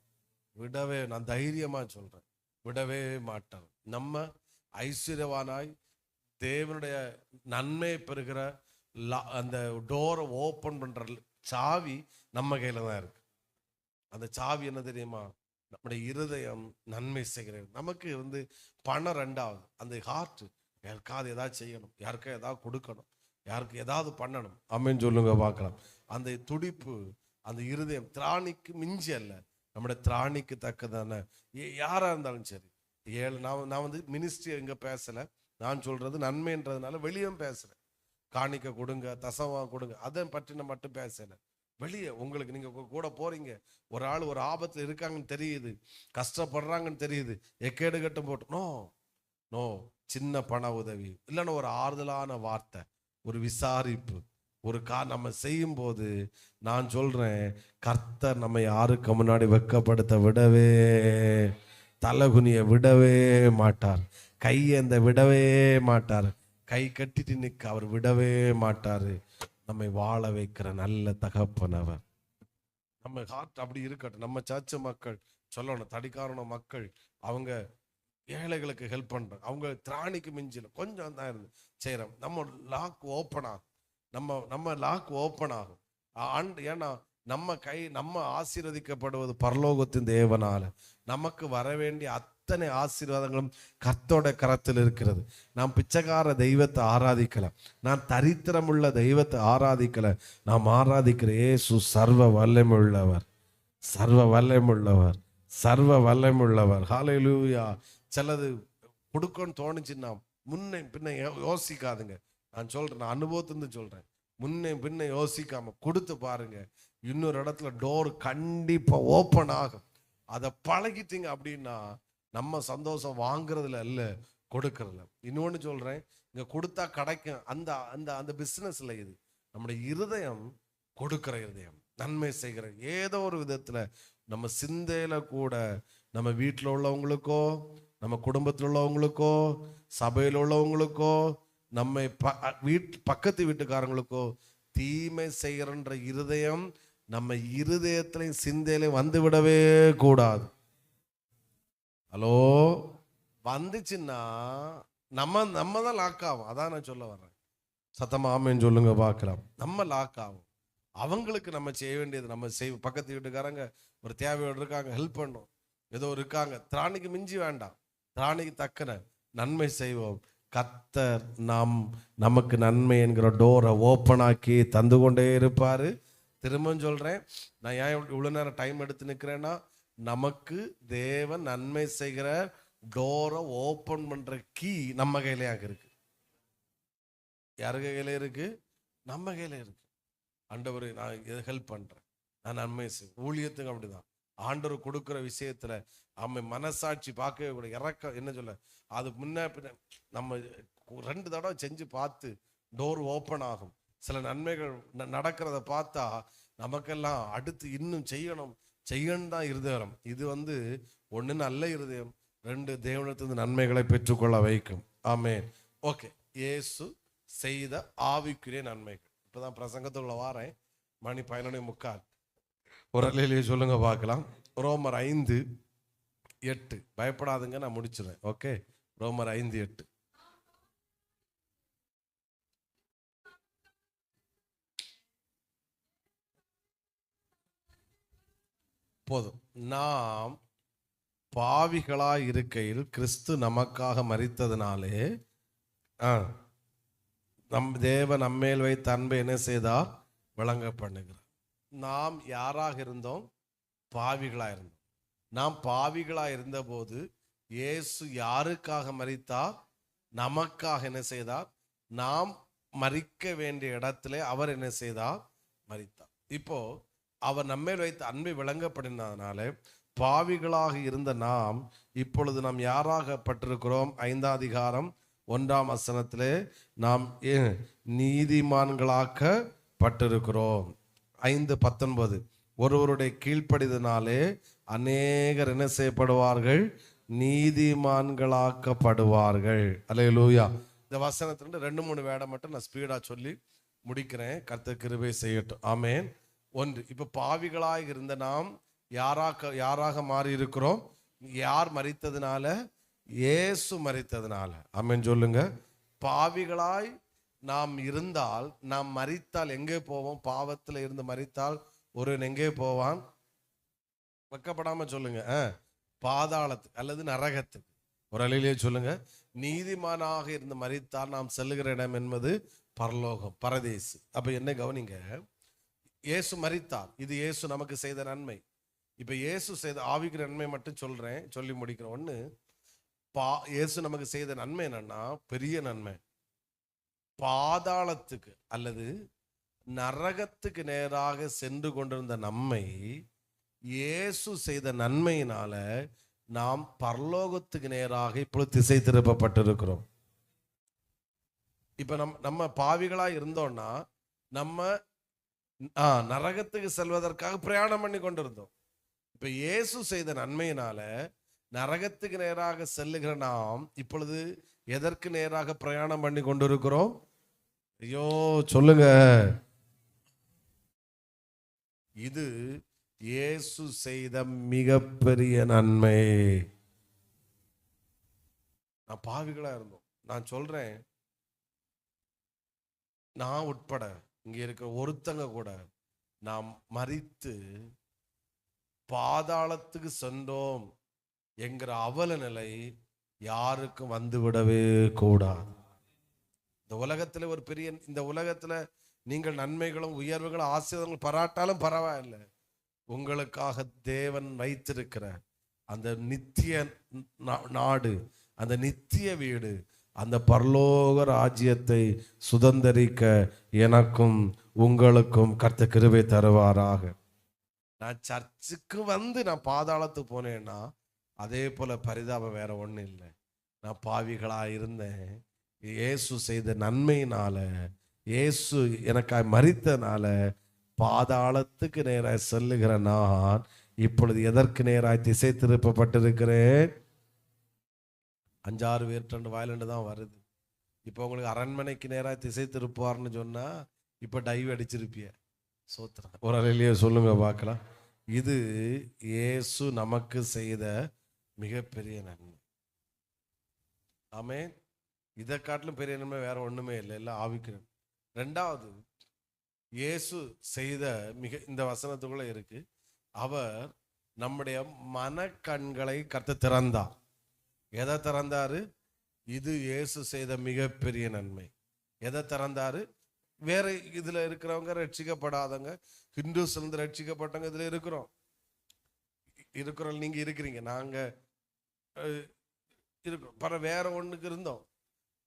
விடவே, நான் தைரியமா சொல்றேன், விடவே மாட்டார். நம்ம ஐஸ்வர்யவானாய் தேவனுடைய நன்மை பெறுகிற அந்த டோரை ஓப்பன் பண்ற சாவி நம்ம கையில தான் இருக்கு. அந்த சாவி என்ன தெரியுமா? நம்முடைய இருதயம் நன்மை செய்கிறது. நமக்கு பணம் ரெண்டாவது, அந்த ஹார்ட். யாருக்காவது ஏதாவது செய்யணும், யாருக்கா ஏதாவது கொடுக்கணும், யாருக்கு ஏதாவது பண்ணணும், அம்மேன்னு சொல்லுங்க பார்க்கலாம். அந்த துடிப்பு, அந்த இருதயம் திராணிக்கு மிஞ்சி அல்ல, நம்முடைய திராணிக்கு தக்கதான யாரா இருந்தாலும் சரி. நான் மினிஸ்ட்ரி எங்க பேசல, நான் சொல்றது நன்மைன்றதுனால வெளியும் பேசுறேன். காணிக்க கொடுங்க, தசவா கொடுங்க, அதை பற்றி மட்டும் பேசல. வெளியே உங்களுக்கு நீங்க கூட போறீங்க, ஒரு ஆள் ஒரு ஆபத்துல இருக்காங்கன்னு தெரியுது, கஷ்டப்படுறாங்கன்னு தெரியுது, எக்கேடு கட்டும் போட்டு நோ நோ, சின்ன பண உதவி இல்லைன்னா ஒரு ஆறுதலான வார்த்தை, ஒரு விசாரிப்பு, ஒரு நம்ம செய்யும் போது நான் சொல்றேன், கர்த்தர் நம்ம யாருக்கு முன்னாடி வெட்கப்படுத்த விடவே, தலகுனிய விடவே மாட்டார், கையேந்த விடவே மாட்டார், கை கட்டிட்டு நிற்க அவர் விடவே மாட்டாரு. நம்மை வாழ வைக்கிற நல்ல தகப்பன் அவர். நம்ம ஹார்ட் அப்படி இருக்கட்டும். நம்ம சர்ச்ச மக்கள் சொல்லணும், தடிக்காரண மக்கள் அவங்க ஏழைகளுக்கு ஹெல்ப் பண்றாங்க, அவங்க திராணிக்கு மிஞ்சில கொஞ்சம் தான் இருந்து செய்யறோம். நம்ம லாக் ஓப்பன் ஆகும், நம்ம லாக் ஓப்பன் ஆகும். ஏன்னா நம்ம ஆசீர்வதிக்கப்படுவது பரலோகத்தின் தேவனால. நமக்கு வர வேண்டிய அத்தனை ஆசீர்வாதங்களும் கர்த்தரோட கரத்தில் இருக்கிறது. நாம் பிச்சைக்கார தெய்வத்தை ஆராதிக்கல, நான் தரித்திரமுள்ள தெய்வத்தை ஆராதிக்கல, நாம் ஆராதிக்கிற இயேசு சர்வ வல்லமையுள்ளவர், சர்வ வல்லமையுள்ளவர், சர்வ வல்லமையுள்ளவர். ஹல்லேலூயா. சிலது கொடுக்கணும்னு தோணுச்சுன்னா முன்ன பின்ன யோசிக்காதுங்க. நான் சொல்றேன், நான் அனுபவத்திலிருந்து சொல்றேன், முன்ன பின்ன யோசிக்காம கொடுத்து பாருங்க, இன்னொரு இடத்துல டோர் கண்டிப்பா ஓப்பன் ஆகும். அதை பழகிட்டீங்க அப்படின்னா நம்ம சந்தோஷம் வாங்குறதுல இல்ல, கொடுக்கறதுல. இன்னொன்னு சொல்றேன், இங்க கொடுத்தா கிடைக்கும், அந்த அந்த அந்த பிசினஸ்ல இது நம்முடைய இருதயம் கொடுக்கிற இருதயம், நன்மை செய்கிற ஏதோ ஒரு விதத்துல நம்ம சிந்தையில கூட நம்ம வீட்டில் உள்ளவங்களுக்கோ, நம்ம குடும்பத்தில் உள்ளவங்களுக்கோ, சபையில் உள்ளவங்களுக்கோ, நம்ம பக்கத்து வீட்டுக்காரங்களுக்கோ தீமை செய்கிறன்ற இருதயம் நம்ம இருதயத்திலையும் சிந்தையிலையும் வந்து விடவே கூடாது. ஹலோ, வந்துச்சுன்னா நம்ம தான் லாக் ஆகும். அதான் நான் சொல்ல வர்றேன். சத்தமா ஆமேன்னு சொல்லுங்க பார்க்கலாம். நம்ம லாக் ஆகும். அவங்களுக்கு நம்ம செய்ய வேண்டியது நம்ம பக்கத்து வீட்டுக்காரங்க ஒரு தேவையோடு இருக்காங்க, ஹெல்ப் பண்ணும், ஏதோ இருக்காங்க, திராணிக்கு மிஞ்சி வேண்டாம், திராணிக்கு தக்கன நன்மை செய்வோம். கர்த்தர் நமக்கு நன்மை என்கிற டோரை ஓப்பன் ஆக்கி தந்து கொண்டே இருப்பாரு. திரும்பவும் சொல்றேன், நான் ஏன் இவ்வளவு நேரம் டைம் எடுத்து நிற்கிறேன்னா, நமக்கு தேவன் நன்மை செய்கிற டோரை ஓப்பன் பண்ற கீ நம்ம கையிலையாக இருக்கு. யாரு கையில இருக்கு? நம்ம கையில இருக்கு. ஆண்டவர் நான் இதை ஹெல்ப் பண்றேன், நான் நன்மை செய்வேன். ஊழியத்துக்கு அப்படிதான், ஆண்டவர் கொடுக்குற விஷயத்துல அவன் மனசாட்சி பார்க்கவே கூட இறக்க என்ன சொல்ல, அது முன்ன பின்ன நம்ம 2 தடவை செஞ்சு பார்த்து டோர் ஓப்பன் ஆகும். சில நன்மைகள் நடக்கிறத பார்த்தா நமக்கெல்லாம் அடுத்து இன்னும் செய்யணும் தான் இருதயம். இது 1 நல்ல இருதயம், 2 தேவனிடத்திலிருந்து நன்மைகளை பெற்றுக்கொள்ள வைக்கும். ஆமென். ஓகே, இயேசு செய்த ஆவிக்குரிய நன்மைகள். இப்பதான் பிரசங்கத்துக்குள்ள வாரேன், மணி 11:45. ஒரு அல்லேலூயா சொல்லுங்க பார்க்கலாம். ரோமர் 5:8. பயப்படாதுங்க, நான் முடிச்சிடுறேன். ஓகே, ரோமர் 5:8. போதும். நாம் பாவிகளாய் இருக்கையில் கிறிஸ்து நமக்காக மரித்ததினாலே நம் தேவன் நம்மேல் வைத்த அன்பை என்ன செய்தார்? விளங்க பண்ணுகிறார். நாம் யாராக இருந்தோம்? பாவிகளாக இருந்தோம். நாம் பாவிகளாக இருந்தபோது இயேசு யாருக்காக மரித்தார்? நமக்காக என்ன செய்தார்? நாம் மரிக்க வேண்டிய இடத்திலே அவர் என்ன செய்தார்? மரித்தார். இப்போ அவர் நம்மேல் வைத்த அன்பை விளங்கப்படினதுனால பாவிகளாக இருந்த நாம் இப்பொழுது நாம் யாராக பட்டிருக்கிறோம்? 5ஆம் அதிகாரம் 1ஆம் வசனத்திலே நாம் நீதிமான்களாக்கப்பட்டிருக்கிறோம். 5:19. ஒருவருடைய கீழ்ப்படிதனாலே அநேகர் என்ன செய்யப்படுவார்கள்? நீதிமான்களாக்கப்படுவார்கள். அல்லேலூயா. இந்த வசனத்துல 2-3 வேடை மட்டும் நான் ஸ்பீடா சொல்லி முடிக்கிறேன். கர்த்தர் கிருபை செய்யட்டும். ஆமென். ஒன்று, இப்ப பாவிகளாய் இருந்த நாம் யாராக மாறி இருக்கிறோம்? யார் மரித்ததுனால? இயேசு மரித்ததுனால. ஆமென் சொல்லுங்க. பாவிகளாய் நாம் இருந்தால், நாம் மரித்தால் எங்கே போவோம்? பாவத்தில் இருந்து மரித்தால் ஒருவன் எங்கே போவான்? வெக்கப்படாம சொல்லுங்க. பாதாளத்துக்கு அல்லது நரகத்துக்கு. ஒரு அலையிலே சொல்லுங்க. நீதிமானாக இருந்து மரித்தால் நாம் செல்லுகிற இடம் என்பது பரலோகம், பரதேசு. அப்ப என்ன கவனிங்க, இயேசு மரித்தார். இது இயேசு நமக்கு செய்த நன்மை. இப்ப இயேசு செய்த ஆவிக்கிற நன்மை மட்டும் சொல்றேன், சொல்லி முடிக்கிறேன். ஒண்ணு, இயேசு நமக்கு செய்த நன்மை என்னன்னா, பெரிய நன்மை. பாதாளத்துக்கு அல்லது நரகத்துக்கு நேராக சென்று கொண்டிருந்த நம்மை இயேசு செய்த நன்மையினால நாம் பரலோகத்துக்கு நேராக இப்பொழுது திசை திருப்பப்பட்டிருக்கிறோம். இப்ப நம்ம பாவிகளா இருந்தோம்னா நம்ம நரகத்துக்கு செல்வதற்காக பிரயாணம் பண்ணி கொண்டிருந்தோம். இப்ப இயேசு செய்த நன்மையினால நரகத்துக்கு நேராக செல்லுகிற நாம் இப்பொழுது எதற்கு நேராக பிரயாணம் பண்ணி கொண்டிருக்கிறோம்? ஐயோ சொல்லுங்க. இது இயேசு செய்த மிகப்பெரிய நன்மை. நான் பாவிகளா இருந்தோம். நான் சொல்றேன், நான் உட்பட இங்க இருக்கிற ஒருத்தங்க கூட நாம் மரித்து பாதாளத்துக்கு சென்றோம் என்கிற அவல நிலை யாருக்கும் வந்து விடவே கூடாது. இந்த உலகத்துல ஒரு பெரிய, இந்த உலகத்துல நீங்கள் நன்மைகளும் உயர்வுகளும் ஆசீர்வாதங்களும் பாராட்டாலும் பரவாயில்லை. உங்களுக்காக தேவன் வைத்திருக்கிற அந்த நித்திய நாடு, அந்த நித்திய வீடு, அந்த பரலோக ராஜ்யத்தை சுதந்தரிக்க எனக்கும் உங்களுக்கும் கர்த்தர் கிருபை தருவாராக. நான் சர்ச்சுக்கு வந்து நான் பாதாளத்துக்கு போனேன்னா அதே போல பரிதாபம் வேற ஒன்றும் இல்லை. நான் பாவிகளா இருந்தேன். இயேசு செய்த நன்மையினால, இயேசு எனக்காக மரித்தனால பாதாளத்துக்கு நேராக செல்லுகிற நான் இப்பொழுது எதற்கு நேராக திசை திருப்பப்பட்டிருக்கிறேன்? 5-6 பேர் வயலண்டு தான் வருது. இப்போ உங்களுக்கு அரண்மனைக்கு நேராக திசை திருப்புவார்னு சொன்னா இப்போ டைவ் அடிச்சிருப்பிய. சோத்திரம். ஒரு அலையிலேயே சொல்லுங்க பார்க்கலாம். இது இயேசு நமக்கு செய்த மிகப்பெரிய நன்மை. ஆமென். இதை காட்டிலும் பெரிய நன்மை வேற ஒண்ணுமே இல்லை. எல்லாம் ஆவிக்கிறேன். ரெண்டாவது, இயேசு செய்த இந்த வசனத்துக்குள்ள இருக்கு, அவர் நம்முடைய மனக்கண்களை கர்த்தர் திறந்தார். எதை திறந்தாரு? இது இயேசு செய்த மிகப்பெரிய நன்மை. எதை திறந்தாரு? வேற இதுல இருக்கிறவங்க ரட்சிக்கப்படாதவங்க, ஹிந்துஸ் இருந்து ரட்சிக்கப்பட்டவங்க இதுல இருக்கிறோம். நீங்க இருக்கிறீங்க, நாங்க இருக்கிறோம். வேற ஒண்ணுக்கு இருந்தோம்,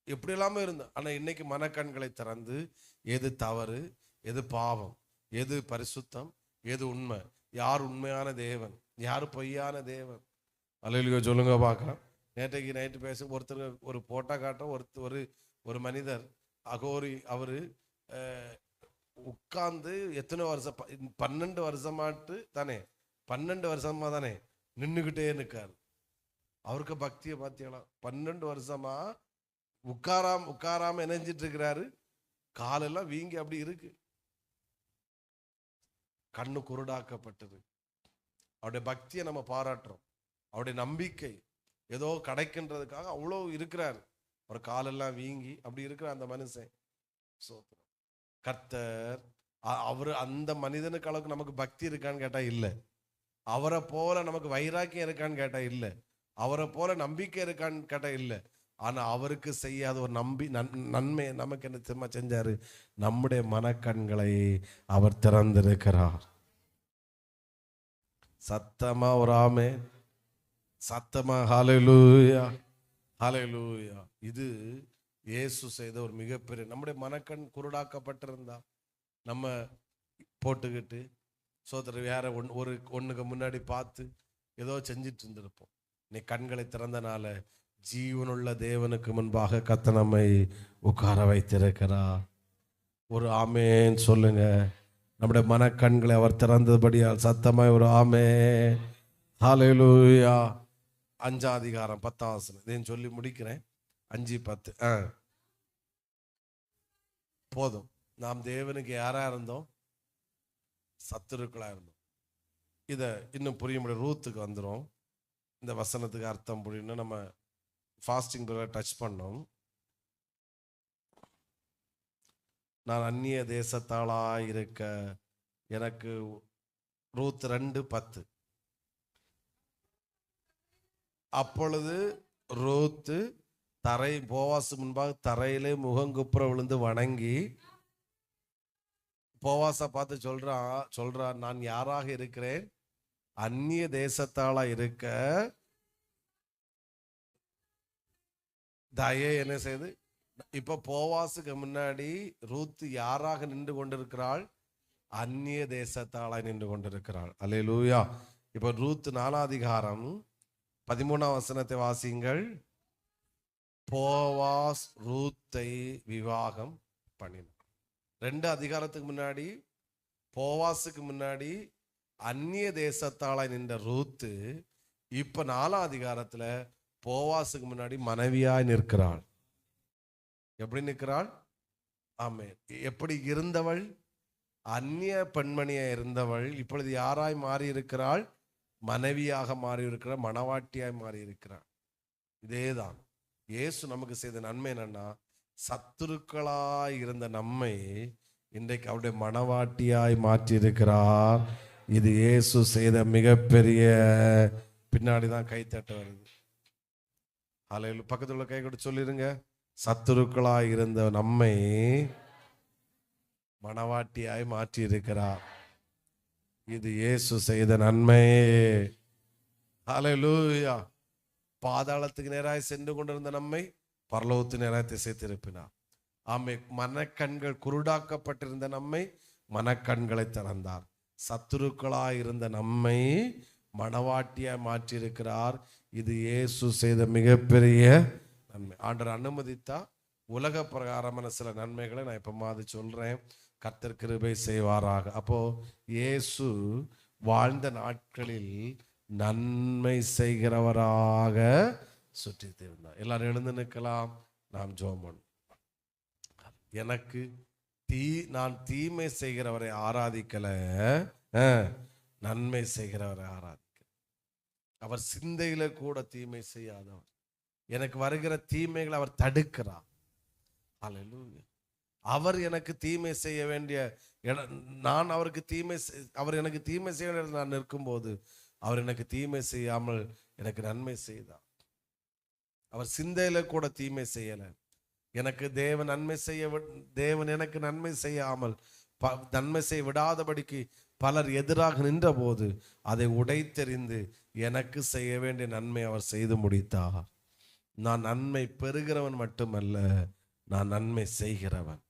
எப்படி இல்லாம இருந்தோம். ஆனா இன்னைக்கு மனக்கண்களை திறந்து எது தவறு, எது பாவம், எது பரிசுத்தம், எது உண்மை, யார் உண்மையான தேவன், யார் பொய்யான தேவன். அல்லேலூயா சொல்லுங்க பார்க்கலாம். நேற்றைக்கு நைட்டு பேச ஒருத்தர் ஒரு போட்டா காட்ட, ஒரு மனிதர் அகோரி, அவரு உட்கார்ந்து எத்தனை வருஷம், 12 வருஷமாட்டு தானே, 12 வருஷமா தானே நின்றுகிட்டே நிற்காரு. அவருக்கு பக்தியை பார்த்தீங்களா? 12 வருஷமா உட்காராம இணைஞ்சிட்டு இருக்கிறாரு. காலெல்லாம் வீங்கி அப்படி இருக்கு, கண்ணு குருடாக்கப்பட்டது. அவருடைய பக்தியை நம்ம பாராட்டுறோம். அவருடைய நம்பிக்கை ஏதோ கிடைக்கின்றதுக்காக அவ்வளோ இருக்கிறார். ஒரு காலெல்லாம் வீங்கி அப்படி இருக்கிற அந்த மனுஷன். கர்த்தர் அவரு அந்த மனிதனுக்கு அளவுக்கு நமக்கு பக்தி இருக்கான்னு கேட்டா இல்லை. அவரை போல நமக்கு வைராக்கியம் இருக்கான்னு கேட்டா இல்லை. அவரை போல நம்பிக்கை இருக்கான்னு கேட்டா இல்லை. ஆனா அவருக்கு செய்யாத ஒரு நன்மை நமக்கு என்ன திரும்ப செஞ்சாரு? நம்முடைய மனக்கண்களை அவர் திறந்திருக்கிறார். சத்தமா ஒரு ஆமென், சத்தமா ஹல்லேலூயா, ஹல்லேலூயா. இது இயேசு செய்த ஒரு மிகப்பெரிய, நம்முடைய மனக்கண் குருடாக்கப்பட்டிருந்தா நம்ம போட்டுக்கிட்டு சோதரர் வேற ஒண்ணுக்கு முன்னாடி பார்த்து ஏதோ செஞ்சிட்டு இருந்திருப்போம். நீ கண்களை திறந்தனால ஜீவனுள்ள தேவனுக்கு முன்பாக கர்த்தர் நம்மை உட்கார வைத்திருக்கிறார். ஒரு ஆமென் சொல்லுங்க. நம்முடைய மனக்கண்களை அவர் திறந்தபடியால் சத்தமாய் ஒரு ஆமென், ஹல்லேலூயா. 5 அதிகாரம் 10 வசனம் இதையும் சொல்லி முடிக்கிறேன். 5:10. போதும். நாம் தேவனுக்கு யாரா இருந்தோம்? சத்துருக்களா இருந்தோம். இதை இன்னும் புரிய முடியும். ரூத்துக்கு வந்துடும். இந்த வசனத்துக்கு அர்த்தம் புரியணும். நம்ம ஃபாஸ்டிங் டச் பண்ணோம். நான் அந்நிய தேசத்தாளா இருக்க எனக்கு ரூத் 2:10. அப்பொழுது ரூத்து போவாசு முன்பாக தரையிலே முகங்குப்புற விழுந்து வணங்கி போவாசை பார்த்து சொல்றான், நான் யாராக இருக்கிறேன்? அந்நிய தேசத்தாளா இருக்க தயை என்ன செய்து. இப்ப போவாசுக்கு முன்னாடி ரூத்து யாராக நின்று கொண்டிருக்கிறாள்? அந்நிய தேசத்தாளாய் நின்று கொண்டிருக்கிறாள். அல்லேலூயா. இப்ப ரூத் 4ஆம் அதிகாரம் 13ஆம் வசனத்தை வாசிங்கள். போவாஸ் ரூத்தை விவாகம் பண்ணினார். 2 அதிகாரத்துக்கு முன்னாடி போவாசுக்கு முன்னாடி அந்நிய தேசத்தாளாய் நின்ற ரூத்து இப்ப 4ஆம் அதிகாரத்துல போவாசுக்கு முன்னாடி மனைவியாய் நிற்கிறாள். எப்படி நிற்கிறாள்? ஆமே. எப்படி இருந்தவள்? அந்நிய பெண்மணியா இருந்தவள் இப்பொழுது யாராய் மாறி இருக்கிறாள்? மனைவியாக மாறி இருக்கிறாள், மணவாட்டியாய் மாறி இருக்கிறாள். இதேதான் இயேசு நமக்கு செய்த நன்மை. என்னன்னா, சத்துருக்களாய் இருந்த நம்மை இன்றைக்கு அவருடைய மணவாட்டியாய் மாற்றி இருக்கிறார். இது இயேசு செய்த மிகப்பெரிய. பின்னாடிதான் கைத்தட்ட வருது. அல்லேலூயா. பக்கத்துல உள்ள கை கொடுத்து சொல்லிருங்க, சத்துருக்களாய் இருந்த நம்மை மணவாட்டியாய் மாற்றி இருக்கிறார். இது இயேசு செய்த நன்மை. அல்லேலூயா. பாதாளத்துக்கு நேராய் சென்று கொண்டிருந்த நம்மை பரலோகத்து நேராய் திசை திருப்பினார். ஆமே. மனக்கண்கள் குருடாக்கப்பட்டிருந்த நம்மை மனக்கண்களை திறந்தார். சத்துருக்களாய் இருந்த நம்மை மணவாட்டியாய் மாற்றியிருக்கிறார். இது இயேசு செய்த மிகப்பெரிய நன்மை. ஆண்டவர் அனுமதித்தா உலக பிரகாரமான சில நன்மைகளை நான் இப்ப மாதிரி சொல்றேன். கர்த்தர் கிருபை செய்வாராக. அப்போ இயேசு வாழ்ந்த நாட்களில் நன்மை செய்கிறவராக சுற்றி திருந்தார். எல்லாரும் எழுந்து நிற்கலாம். நாம் ஜெபம். எனக்கு நான் தீமை செய்கிறவரை ஆராதிக்கல, நன்மை செய்கிறவரை ஆராதிக்க. அவர் சிந்தையில கூட தீமை செய்யாதவர். எனக்கு வருகிற தீமைகளை அவர் தடுக்கிறார். அல்லேலூயா. அவர் எனக்கு தீமை செய்ய வேண்டிய நான் அவருக்கு அவர் எனக்கு தீமை செய்ய வேண்டிய நான் நிற்கும்போது அவர் எனக்கு தீமை செய்யாமல் எனக்கு நன்மை செய்தார். அவர் சிந்தையில கூட தீமை செய்யல. எனக்கு தேவன் எனக்கு நன்மை செய்யாமல் நன்மை செய்ய விடாதபடிக்கு பலர் எதிராக நின்ற போது அதை உடைத்தெறிந்து எனக்கு செய்ய வேண்டிய நன்மை அவர் செய்து முடித்தார். நான் நன்மை பெறுகிறவன் மட்டுமல்ல, நான் நன்மை செய்கிறவன்.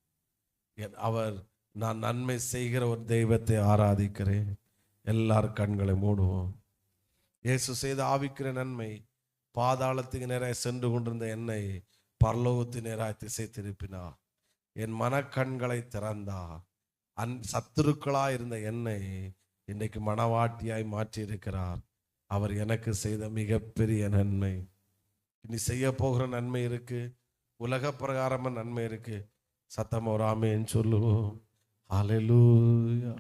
நான் நன்மை செய்கிற ஒரு தெய்வத்தை ஆராதிக்கிறேன். எல்லாரும் கண்களை மூடுவோம். இயேசு செய்த ஆவிக்கிற நன்மை பாதாளத்துக்கு நேராக சென்று கொண்டிருந்த என்னை பரலோகத்து நேராக திசை திருப்பினார். என் மனக்கண்களை திறந்தார். சத்துருக்களாய் இருந்த என்னை இன்றைக்கு மணவாட்டியாய் மாற்றி இருக்கிறார். அவர் எனக்கு செய்த மிகப்பெரிய நன்மை. இனி செய்ய போகிற நன்மை இருக்கு, உலக பிரகாரமா நன்மை இருக்கு. சத்தம் ஒரு ஆமென் சொல்லுவோம். ஹல்லேலூயா.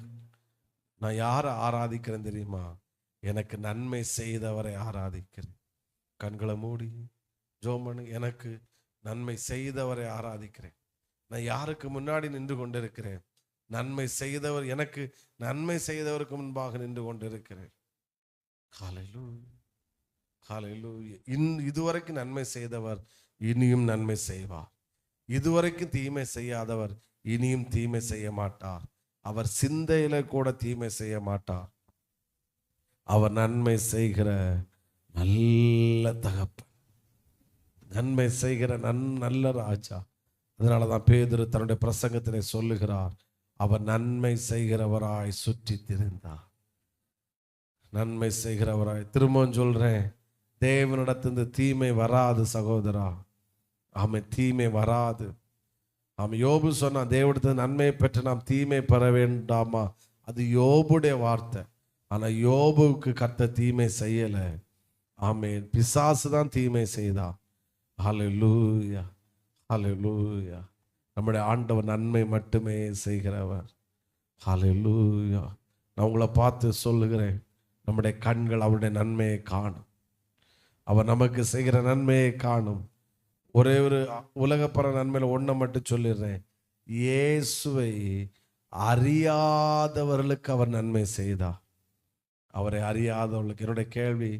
நான் யாரை ஆராதிக்கிறேன் தெரியுமா? எனக்கு நன்மை செய்தவரை ஆராதிக்கிறேன். கண்களை மூடி ஜோமனு. எனக்கு நன்மை செய்தவரை ஆராதிக்கிறேன். நான் யாருக்கு முன்னாடி நின்று கொண்டிருக்கிறேன்? நன்மை செய்தவர், எனக்கு நன்மை செய்தவருக்கு முன்பாக நின்று கொண்டிருக்கிறேன். ஹல்லேலூயா, ஹல்லேலூயா. இதுவரைக்கும் நன்மை செய்தவர் இனியும் நன்மை செய்வார். இதுவரைக்கும் தீமை செய்யாதவர் இனியும் தீமை செய்ய மாட்டார். அவர் சிந்தையில கூட தீமை செய்ய மாட்டார். அவர் நன்மை செய்கிற நல்ல தகப்பன், நன்மை செய்கிற நல்ல ராஜா. அதனாலதான் பேதுரு தன்னுடைய பிரசங்கத்திலே சொல்லுகிறார், அவர் நன்மை செய்கிறவராய் சுற்றி திரிந்தார். நன்மை செய்கிறவராய். திரும்பவும் சொல்றேன், தேவனிடத்திலிருந்து தீமை வராது சகோதரா. ஆமென். தீமை வராது. ஆமாம். யோபு சொன்னா, தேவனிடத்தில் நன்மையை பெற்று நாம் தீமை பெற வேண்டாமா? அது யோபுடைய வார்த்தை. ஆனா யோபுவுக்கு கர்த்தர் தீமை செய்யல. ஆமென். பிசாசு தான் தீமை செய்தா. ஹல்லேலூயா, ஹல்லேலூயா. நம்முடைய ஆண்டவர் நன்மை மட்டுமே செய்கிறவர். ஹல்லேலூயா. நான் உங்களை பார்த்து சொல்லுகிறேன், நம்முடைய கண்கள் அவருடைய நன்மையை காணும். அவர் நமக்கு செய்கிற நன்மையை காணும். ஒரே ஒரு உலகப்பற நன்மையில் ஒன்றை மட்டும் சொல்லிடுறேன், இயேசுவை அறியாதவர்களுக்கு அவர் நன்மை செய்தார். அவரை அறியாதவர்களுக்கு, என்னுடைய கேள்வி,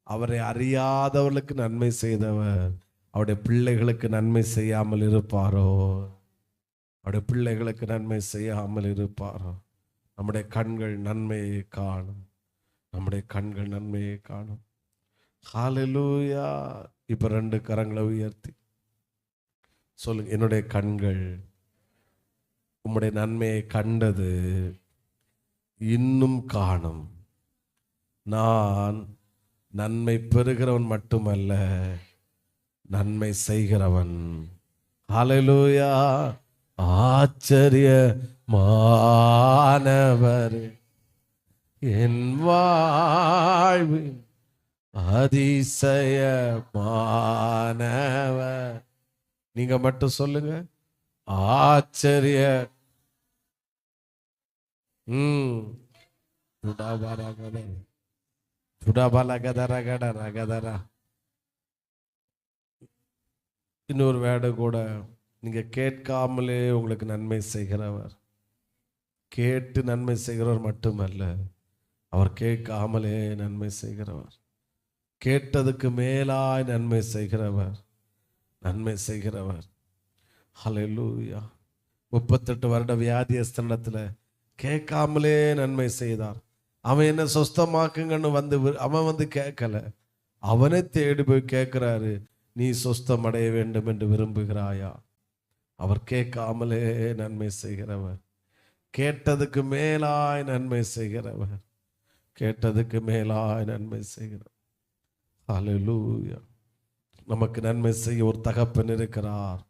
அவரை அறியாதவர்களுக்கு நன்மை செய்தவர் அவருடைய பிள்ளைகளுக்கு நன்மை செய்யாமல் இருப்பாரோ? அவருடைய பிள்ளைகளுக்கு நன்மை செய்யாமல் இருப்பாரோ? நம்முடைய கண்கள் நன்மையை காணும். நம்முடைய கண்கள் நன்மையை காணும். ஹல்லேலூயா. இப்ப 2 கரங்களை உயர்த்தி சொல்லுங்க, என்னுடைய கண்கள் உம்முடைய நன்மையை கண்டது, இன்னும் காணும். நான் நன்மை பெறுகிறவன் மட்டுமல்ல, நன்மை செய்கிறவன். ஹல்லேலூயா. ஆச்சரியமானவர் என் வாழ்வின் அதிசயமானவர். நீங்க மட்டும் சொல்லுங்க, ஆச்சரிய இன்னொரு வேர்டு கூட, நீங்க கேட்காமலே உங்களுக்கு நன்மை செய்கிறவர். கேட்டு நன்மை செய்கிறவர் மட்டுமல்ல, அவர் கேட்காமலே நன்மை செய்கிறவர். கேட்டதுக்கு மேலாய் நன்மை செய்கிறவர். நன்மை செய்கிறவர். ஹல்லேலூயா. 38 வருட வியாதியஸ்தனத்தில் கேட்காமலே நன்மை செய்தார். அவன் என்ன சொஸ்தமாக்குங்கன்னு அவன் வந்து கேட்கல, அவனை தேடி போய் கேட்கிறாரு, நீ சொஸ்தம் அடைய வேண்டும் என்று விரும்புகிறாயா? அவர் கேட்காமலே நன்மை செய்கிறவர். கேட்டதுக்கு மேலாய் நன்மை செய்கிறவர். கேட்டதுக்கு மேலாய் நன்மை செய்கிறவர். ஹல்லேலூயா. நமக்கு நன்மை செய்ய ஒரு தகப்பன் இருக்கிறார்.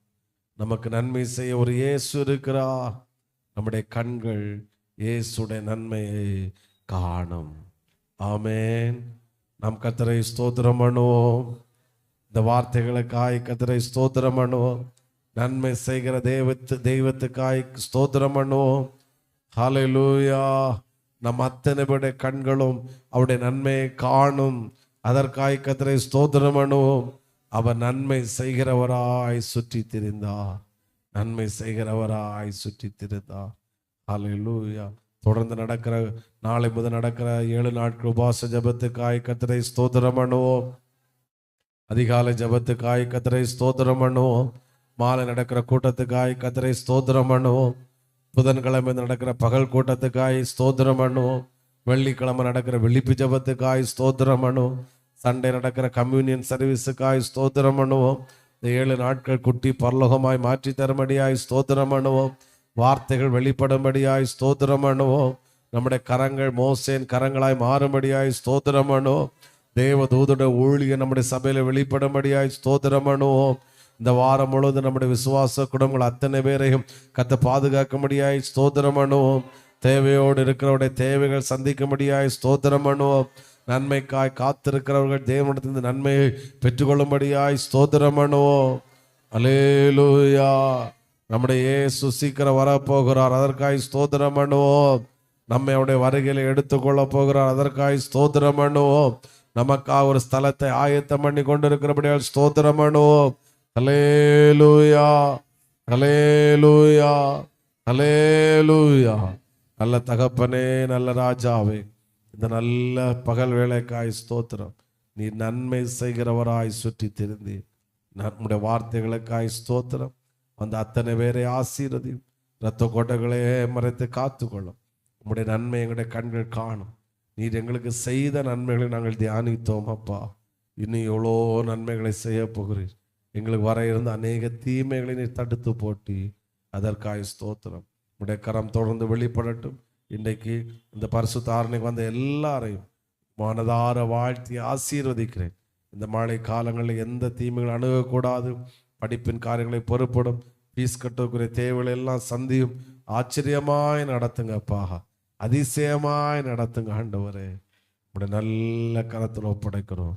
நமக்கு நன்மை செய்ய ஒரு இயேசு இருக்கிறார். நம்முடைய கண்கள் இயேசுடைய நன்மையை காணும். ஆமென். நாம் கர்த்தரை ஸ்தோத்திரம் பண்ணுவோம். இந்த வார்த்தைகளுக்காய் கர்த்தரை ஸ்தோத்திரம் பண்ணுவோம். நன்மை செய்கிற தெய்வத்துக்காய் ஸ்தோத்திரம் பண்ணுவோம். ஹல்லேலூயா. நம் அத்தனை பேருடைய கண்களும் அவருடைய நன்மையை காணும். அதற்காய் கர்த்தரை ஸ்தோத்திரம் பண்ணுவோம். அவர் நன்மை செய்கிறவராய் சுற்றி திரிந்தார். நன்மை செய்கிறவராய் சுற்றி திரிந்தார். ஹல்லேலூயா. தொடர்ந்து நடக்கிற, நாளை முதல் நடக்கிற 7 நாட்கள் உபவாச ஜபத்துக்காய் கர்த்தரை ஸ்தோத்திரம் பண்ணுவோம். அதிகாலை ஜபத்துக்காய் கர்த்தரை ஸ்தோத்திரம் பண்ணுவோம். மாலை நடக்கிற கூட்டத்துக்காய் கர்த்தரை ஸ்தோத்திரம் பண்ணுவோம். புதன்கிழமை நடக்கிற பகல் கூட்டத்துக்காய் ஸ்தோத்திரம் பண்ணுவோம். வெள்ளிக்கிழமை நடக்கிற விழிப்பு ஜபத்துக்காய் ஸ்தோத்திரம் பண்ணுவோம். சண்டே நடக்கிற கம்யூனியன் சர்வீஸுக்காய் ஸ்தோத்திரம் பண்ணுவோம். இந்த 7 நாட்கள் குட்டி பரலோகமாய் மாற்றி தரும்படியாய் ஸ்தோத்திரம் பண்ணுவோம். வார்த்தைகள் வெளிப்படும்படியாய் ஸ்தோத்திரம் பண்ணுவோம். நம்முடைய கரங்கள் மோசேன் கரங்களாய் மாறும்படியாய் ஸ்தோத்திரம் பண்ணுவோம். தேவ தூதருடைய ஊழியம் நம்முடைய சபையில வெளிப்படும்படியாய் ஸ்தோத்திரம் பண்ணுவோம். இந்த வாரம் முழுவதும் நம்முடைய விசுவாச குடும்பங்கள் அத்தனை பேரையும் கர்த்தர் பாதுகாக்கும்படியாய் ஸ்தோத்திரம் பண்ணுவோம். தேவையோடு இருக்கிறவருடைய தேவைகள் சந்திக்கும்படியாய் ஸ்தோத்திரம் பண்ணுவோம். நன்மைக்காய் காத்திருக்கிறவர்கள் தேவனிடத்திலிருந்து நன்மையை பெற்றுக்கொள்ளும்படியாய் ஸ்தோத்திரம் பண்ணுவோம். அல்லேலூயா. நம்முடைய இயேசு சீக்கிரம் வரப்போகிறார். அதற்காய் ஸ்தோத்திரம் பண்ணுவோம். நம்மை அவருடைய வருகையில எடுத்துக்கொள்ள போகிறார். அதற்காய் ஸ்தோத்திரம் பண்ணுவோம். நமக்காக ஒரு ஸ்தலத்தை ஆயத்தம் பண்ணி கொண்டிருக்கிறபடியால் ஸ்தோத்திரம் பண்ணுவோம். அல்லேலூயா. அல்லேலூயா. அல்லேலூயா. நல்ல தகப்பனே, நல்ல ராஜாவே, இந்த நல்ல பகல் வேளைக்காய் ஸ்தோத்திரம். நீ நன்மை செய்கிறவராய் சுற்றி திருந்தி நம்முடைய வார்த்தைகளுக்காய் ஸ்தோத்திரம். அந்த அத்தனை பேரை ஆசீர்வதியும். இரத்த கோட்டைகளே மறைத்து காத்துக்கொள்ளும். உம்முடைய நன்மை எங்களுடைய கண்கள் காணும். நீர் எங்களுக்கு செய்த நன்மைகளை நாங்கள் தியானித்தோம் அப்பா. இன்னும் எவ்வளோ நன்மைகளை செய்ய போகிறீர். எங்களுக்கு வர இருந்த அநேக தீமைகளை நீர் தடுத்து போட்டி. அதற்காக ஸ்தோத்திரம். உடைய கரம் தொடர்ந்து வெளிப்படட்டும். இன்றைக்கு இந்த பரிசுத்த ஆராதனைக்கு வந்த எல்லாரையும் மனதார வாழ்த்தி ஆசீர்வதிக்கிறேன். இந்த மழை காலங்களில் எந்த தீமைகள் அணுகக்கூடாது. படிப்பின் காரியங்களை பொறுப்படும். ஃபீஸ் கட்டக்கூடிய தேவைகளை எல்லாம் சந்தியும். ஆச்சரியமாய் நடத்துங்கப்பா. அதிசயமாய் நடத்துங்க ஆண்டவரே. உடைய நல்ல கரத்தில் ஒப்படைக்கிறோம்.